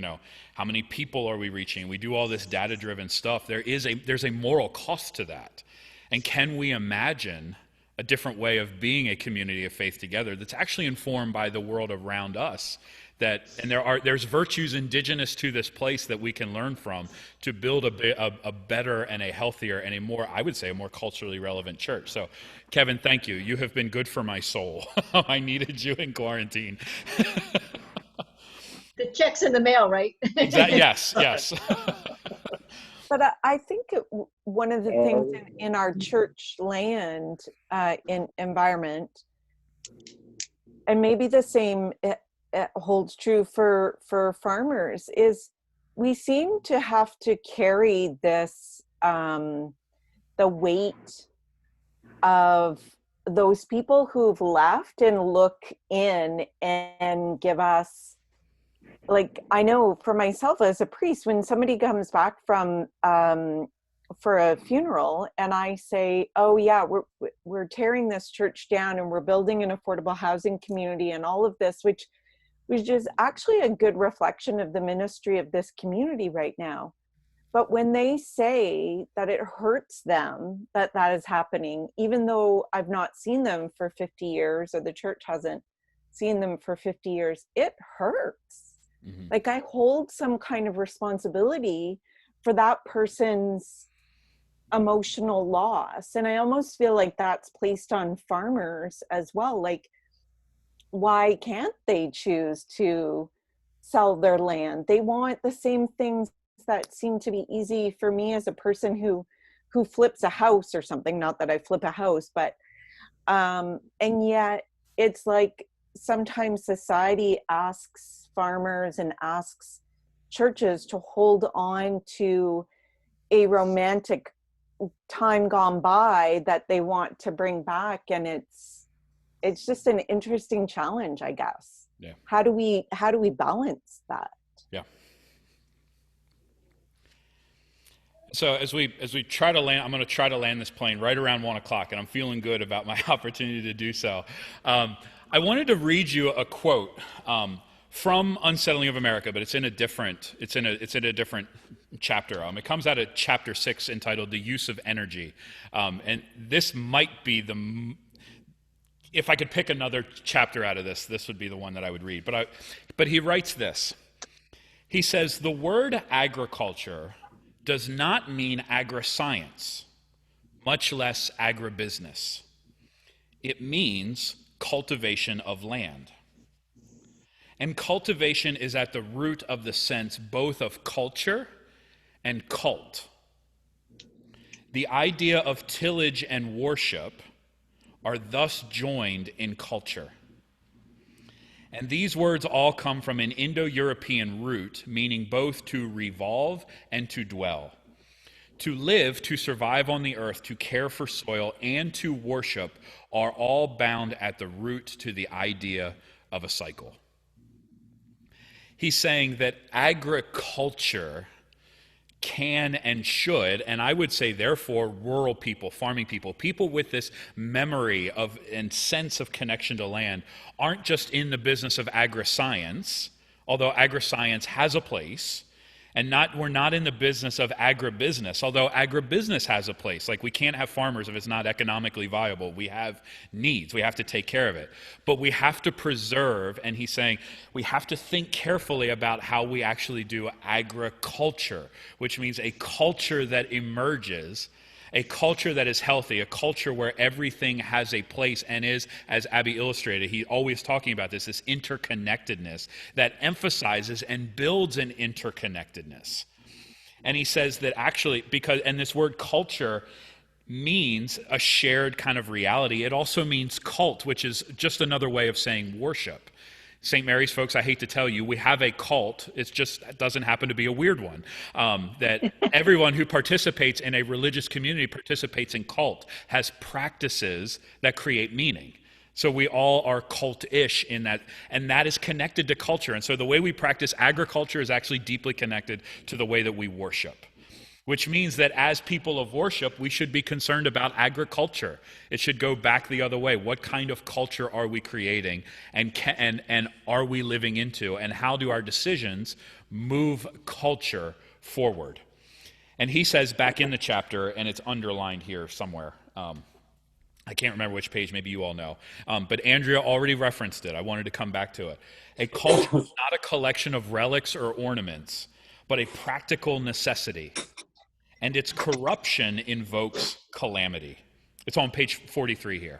how many people are we reaching, we do all this data-driven stuff. There's a moral cost to that. And can we imagine a different way of being a community of faith together that's actually informed by the world around us? There's virtues indigenous to this place that we can learn from to build a better and a healthier and a more culturally relevant church. So, Kevin, thank you. You have been good for my soul. I needed you in quarantine. The check's in the mail, right? Exactly. Yes. But I think one of the things in our church land in environment, and maybe the same it holds true for farmers, is we seem to have to carry this the weight of those people who've left and look in and give us, like, I know for myself as a priest, when somebody comes back from for a funeral and I say, oh yeah, we're tearing this church down and we're building an affordable housing community and all of this, which is actually a good reflection of the ministry of this community right now. But when they say that it hurts them that is happening, even though I've not seen them for 50 years or the church hasn't seen them for 50 years, it hurts. Mm-hmm. Like, I hold some kind of responsibility for that person's emotional loss. And I almost feel like that's placed on farmers as well. Like, why can't they choose to sell their land? They want the same things that seem to be easy for me as a person who flips a house or something. Not that I flip a house, but and yet it's like sometimes society asks farmers and asks churches to hold on to a romantic time gone by that they want to bring back, and it's just an interesting challenge, I guess. Yeah. How do we balance that? Yeah. So as we try to land, I'm going to try to land this plane right around 1:00, and I'm feeling good about my opportunity to do so. I wanted to read you a quote from Unsettling of America, but it's in a different chapter. It comes out of chapter 6, entitled "The Use of Energy," and this might be if I could pick another chapter out of this would be the one that I would read. But he writes this. He says, "The word agriculture does not mean agri-science, much less agribusiness. It means cultivation of land. And cultivation is at the root of the sense both of culture and cult. The idea of tillage and worship are thus joined in culture. And these words all come from an Indo-European root, meaning both to revolve and to dwell. To live, to survive on the earth, to care for soil, and to worship are all bound at the root to the idea of a cycle." He's saying that agriculture can and should, and I would say therefore rural people, farming people, people with this memory of and sense of connection to land, aren't just in the business of agri-science, although agri-science has a place, and we're not in the business of agribusiness, although agribusiness has a place. Like, we can't have farmers if it's not economically viable. We have needs. We have to take care of it. But we have to preserve, and he's saying we have to think carefully about how we actually do agriculture, which means a culture that emerges, a culture that is healthy, a culture where everything has a place and is, as Abby illustrated, he's always talking about this interconnectedness that emphasizes and builds an interconnectedness. And he says that actually, and this word culture means a shared kind of reality. It also means cult, which is just another way of saying worship. St. Mary's folks, I hate to tell you, we have a cult. It just doesn't happen to be a weird one. That everyone who participates in a religious community participates in cult, has practices that create meaning. So we all are cult-ish in that, and that is connected to culture. And so the way we practice agriculture is actually deeply connected to the way that we worship, which means that as people of worship, we should be concerned about agriculture. It should go back the other way. What kind of culture are we creating, and are we living into, and how do our decisions move culture forward? And he says back in the chapter, and it's underlined here somewhere, I can't remember which page, maybe you all know, but Andrea already referenced it. I wanted to come back to it. A culture is not a collection of relics or ornaments, but a practical necessity. And its corruption invokes calamity. It's on page 43 here.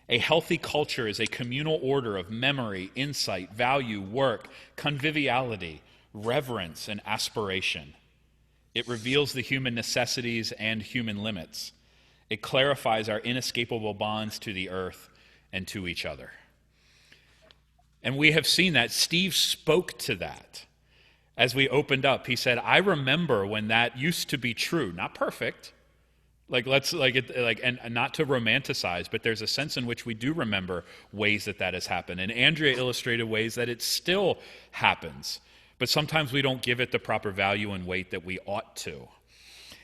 A healthy culture is a communal order of memory, insight, value, work, conviviality, reverence, and aspiration. It reveals the human necessities and human limits. It clarifies our inescapable bonds to the earth and to each other. And we have seen that. Steve spoke to that. As we opened up, he said, I remember when that used to be true. Not perfect, and not to romanticize, but there's a sense in which we do remember ways that has happened. And Andrea illustrated ways that it still happens, but sometimes we don't give it the proper value and weight that we ought to.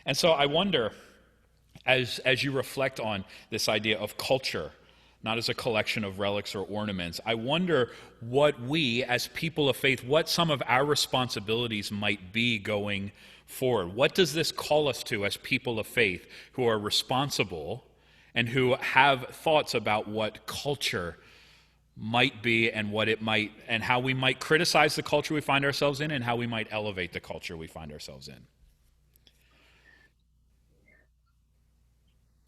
And so I wonder, as you reflect on this idea of culture, not as a collection of relics or ornaments, I wonder what we, as people of faith, what some of our responsibilities might be going forward. What does this call us to as people of faith who are responsible and who have thoughts about what culture might be and what it might, and how we might criticize the culture we find ourselves in and how we might elevate the culture we find ourselves in?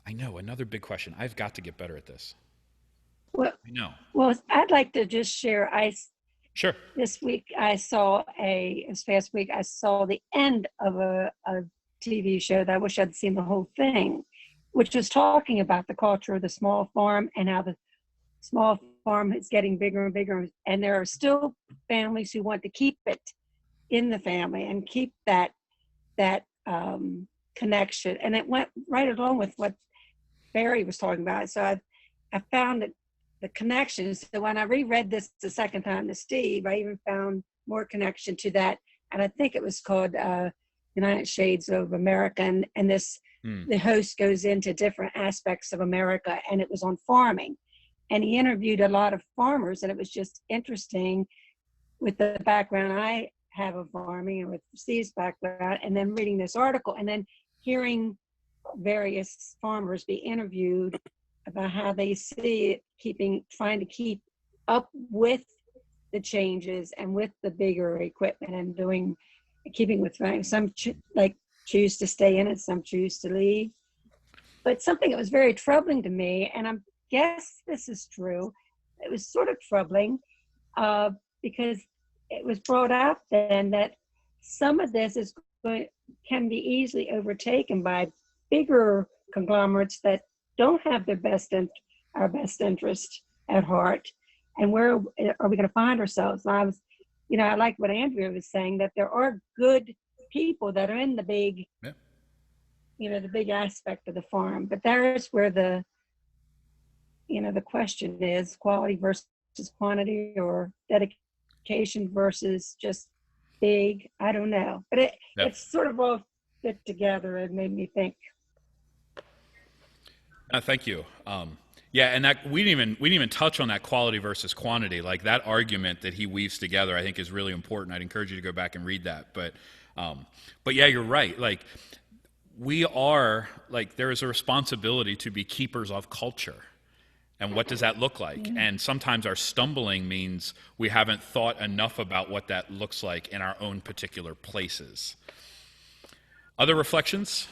I know, another big question. I've got to get better at this. Well, I know. Well, I'd like to just share. Sure. This week this past week, I saw the end of a TV show that I wish I'd seen the whole thing, which was talking about the culture of the small farm and how the small farm is getting bigger and bigger. And there are still families who want to keep it in the family and keep that connection. And it went right along with what Barry was talking about. So I found that the connections. So when I reread this the second time to Steve, I even found more connection to that. And I think it was called United Shades of America. And the host goes into different aspects of America, and it was on farming. And he interviewed a lot of farmers, and it was just interesting with the background I have of farming and with Steve's background, and then reading this article and then hearing various farmers be interviewed about how they see it trying to keep up with the changes and with the bigger equipment and keeping with things. Some choose to stay in it, some choose to leave. But something that was very troubling to me, and I guess this is true, it was sort of troubling because it was brought up then that some of this can be easily overtaken by bigger conglomerates that don't have our best interest at heart. And where are we going to find ourselves? And I like what Andrea was saying, that there are good people that are in the big, the big aspect of the farm. But there's where the question is quality versus quantity, or dedication versus just big. I don't know. But it's sort of all fit together. It made me think. Thank you. And that we didn't even touch on that quality versus quantity. Like, that argument that he weaves together, I think, is really important. I'd encourage you to go back and read that. But yeah, you're right. Like, we are, there is a responsibility to be keepers of culture. And what does that look like? And sometimes our stumbling means we haven't thought enough about what that looks like in our own particular places. Other reflections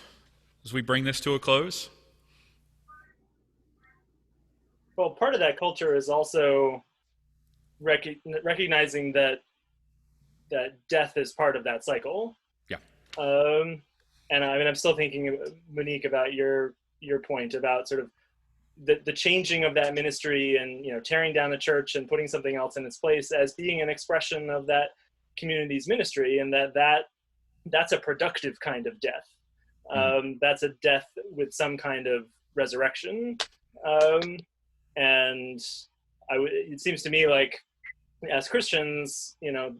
as we bring this to a close? Well, part of that culture is also recognizing that death is part of that cycle. Yeah. And I'm still thinking, Monique, about your point about sort of the changing of that ministry and, you know, tearing down the church and putting something else in its place as being an expression of that community's ministry, and that's a productive kind of death. That's a death with some kind of resurrection. And it seems to me like, as Christians, you know,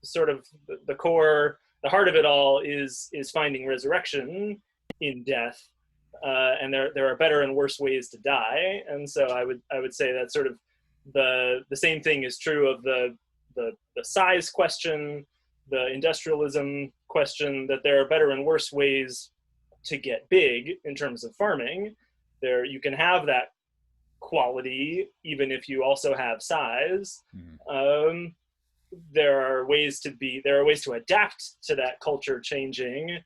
sort of the core, the heart of it all is finding resurrection in death. And there are better and worse ways to die. And so I would say that sort of the same thing is true of the size question, the industrialism question, that there are better and worse ways to get big in terms of farming. There, you can have that quality even if you also have size. There are ways to adapt to that culture changing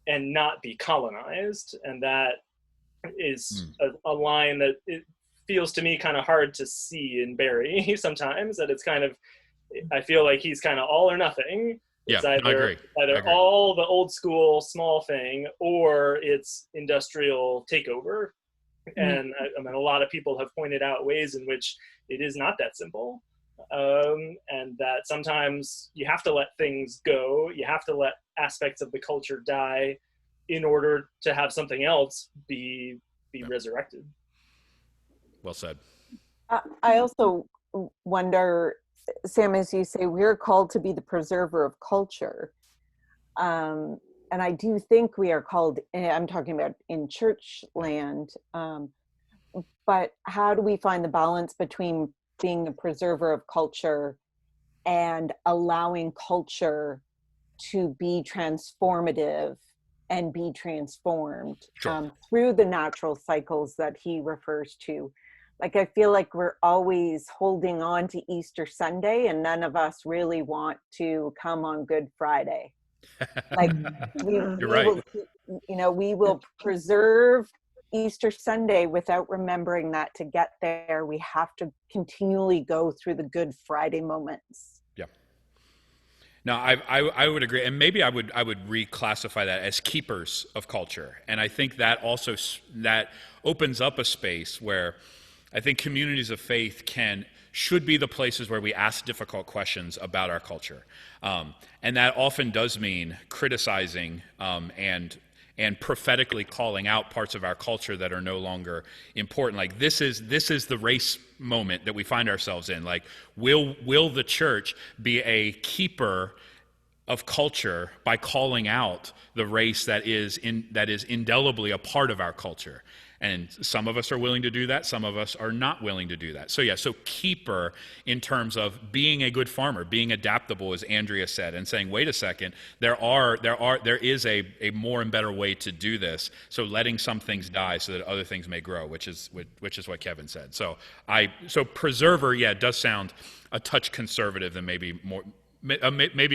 and not be colonized, and that is a line that it feels to me kind of hard to see in Barry sometimes. That it's kind of, I feel like he's kind of all or nothing. Yeah, It's either, I agree. all the old school small thing, or it's industrial takeover. And I mean, a lot of people have pointed out ways in which it is not that simple. And that sometimes you have to let things go. You have to let aspects of the culture die in order to have something else be resurrected. Well said. I also wonder, Sam, as you say, we're called to be the preserver of culture. And I do think we are called, I'm talking about in church land, but how do we find the balance between being the preserver of culture and allowing culture to be transformative and be transformed through the natural cycles that he refers to? Like, I feel like we're always holding on to Easter Sunday, and none of us really want to come on Good Friday. Like, we will preserve Easter Sunday without remembering that to get there, we have to go through the Good Friday moments. Yeah. No, I would agree, and maybe I would reclassify that as keepers of culture, and I think that also that opens up a space where I think communities of faith should be the places where we ask difficult questions about our culture, and that often does mean criticizing and prophetically calling out parts of our culture that are no longer important. Like, this is the race moment that we find ourselves in. Like, will the church be a keeper of culture by calling out the race that is indelibly a part of our culture? And some of us are willing to do that. Some of us are not willing to do that. So keeper in terms of being a good farmer, being adaptable, as Andrea said, and saying, wait a second, there is a more and better way to do this. So letting some things die so that other things may grow, which is what Kevin said. So preserver, it does sound a touch conservative than maybe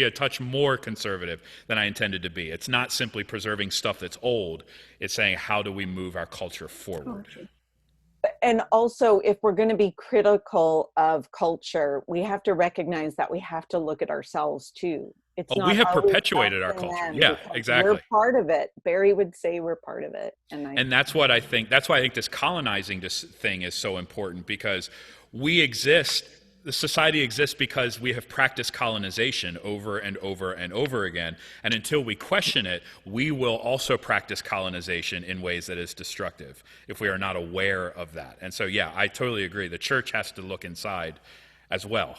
a touch more conservative than I intended to be. It's not simply preserving stuff that's old. It's saying, how do we move our culture forward? And also, if we're going to be critical of culture, we have to recognize that we have to look at ourselves too. We have perpetuated our culture. Yeah, exactly. We're part of it. Barry would say we're part of it. And that's why I think this colonizing thing is so important, because we exist. The society exists because we have practiced colonization over and over and over again. And until we question it, we will also practice colonization in ways that is destructive if we are not aware of that. And so, I totally agree. The church has to look inside as well,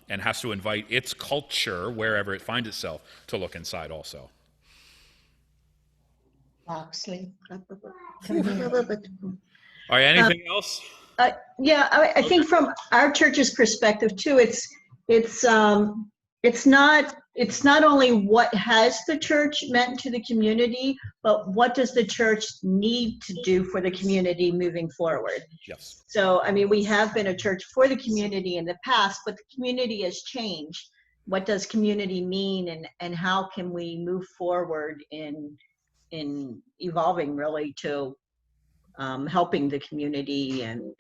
and has to invite its culture, wherever it finds itself, to look inside also. Loxley. All right, anything else? I think from our church's perspective too, it's not only what has the church meant to the community, but what does the church need to do for the community moving forward. Yes. So, I mean, we have been a church for the community in the past, but the community has changed. What does community mean, and how can we move forward in evolving really to helping the community and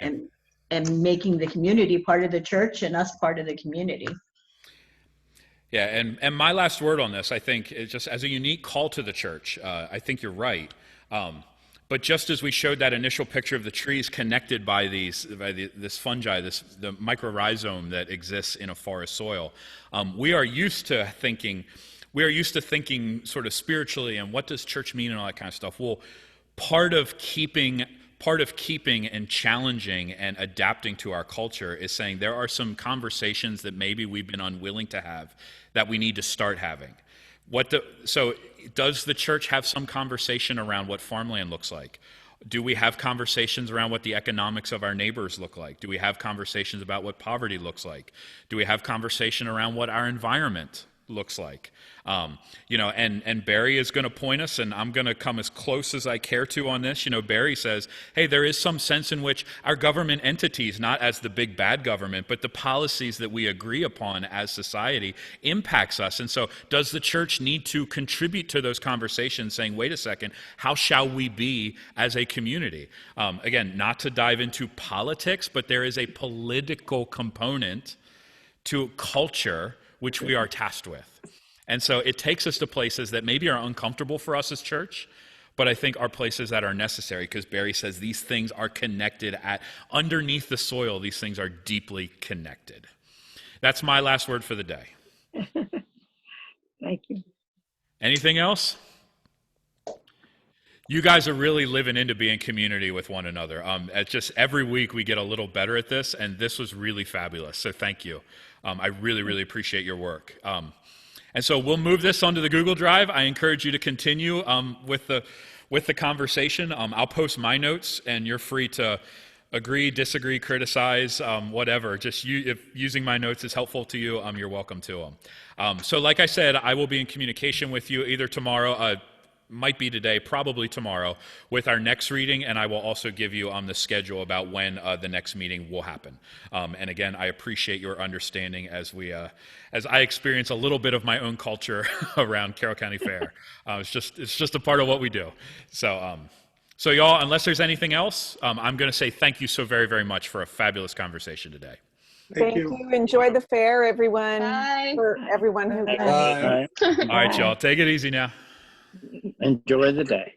making the community part of the church and us part of the community. Yeah, and my last word on this, I think, is just as a unique call to the church. I think you're right. But just as we showed that initial picture of the trees connected by this fungi, the mycorrhizome that exists in a forest soil, we are used to thinking sort of spiritually, and what does church mean and all that kind of stuff. Well, part of keeping and challenging and adapting to our culture is saying there are some conversations that maybe we've been unwilling to have that we need to start having. So does the church have some conversation around what farmland looks like? Do we have conversations around what the economics of our neighbors look like? Do we have conversations about what poverty looks like? Do we have conversation around what our environment looks like? And Barry is going to point us, and I'm going to come as close as I care to on this. Barry says, hey, there is some sense in which our government entities, not as the big bad government, but the policies that we agree upon as society impacts us. And so does the church need to contribute to those conversations, saying, wait a second, how shall we be as a community? Again, not to dive into politics, but there is a political component to culture which we are tasked with. And so it takes us to places that maybe are uncomfortable for us as church, but I think are places that are necessary, because Barry says these things are connected underneath the soil. These things are deeply connected. That's my last word for the day. Thank you. Anything else? You guys are really living into being community with one another. Just every week we get a little better at this, and this was really fabulous. So thank you. I really, really appreciate your work. And so we'll move this onto the Google Drive. I encourage you to continue with the conversation. I'll post my notes, and you're free to agree, disagree, criticize, whatever. Just if using my notes is helpful to you, you're welcome to them. So like I said, I will be in communication with you either tomorrow, might be today, probably tomorrow, with our next reading, and I will also give you the schedule about when the next meeting will happen. And again, I appreciate your understanding as I experience a little bit of my own culture around Carroll County Fair. It's just a part of what we do. So y'all, unless there's anything else, I'm going to say thank you so very, very much for a fabulous conversation today. Thank you. Enjoy the fair, everyone. Bye. For everyone who Bye. All right, y'all, take it easy now. Enjoy the day.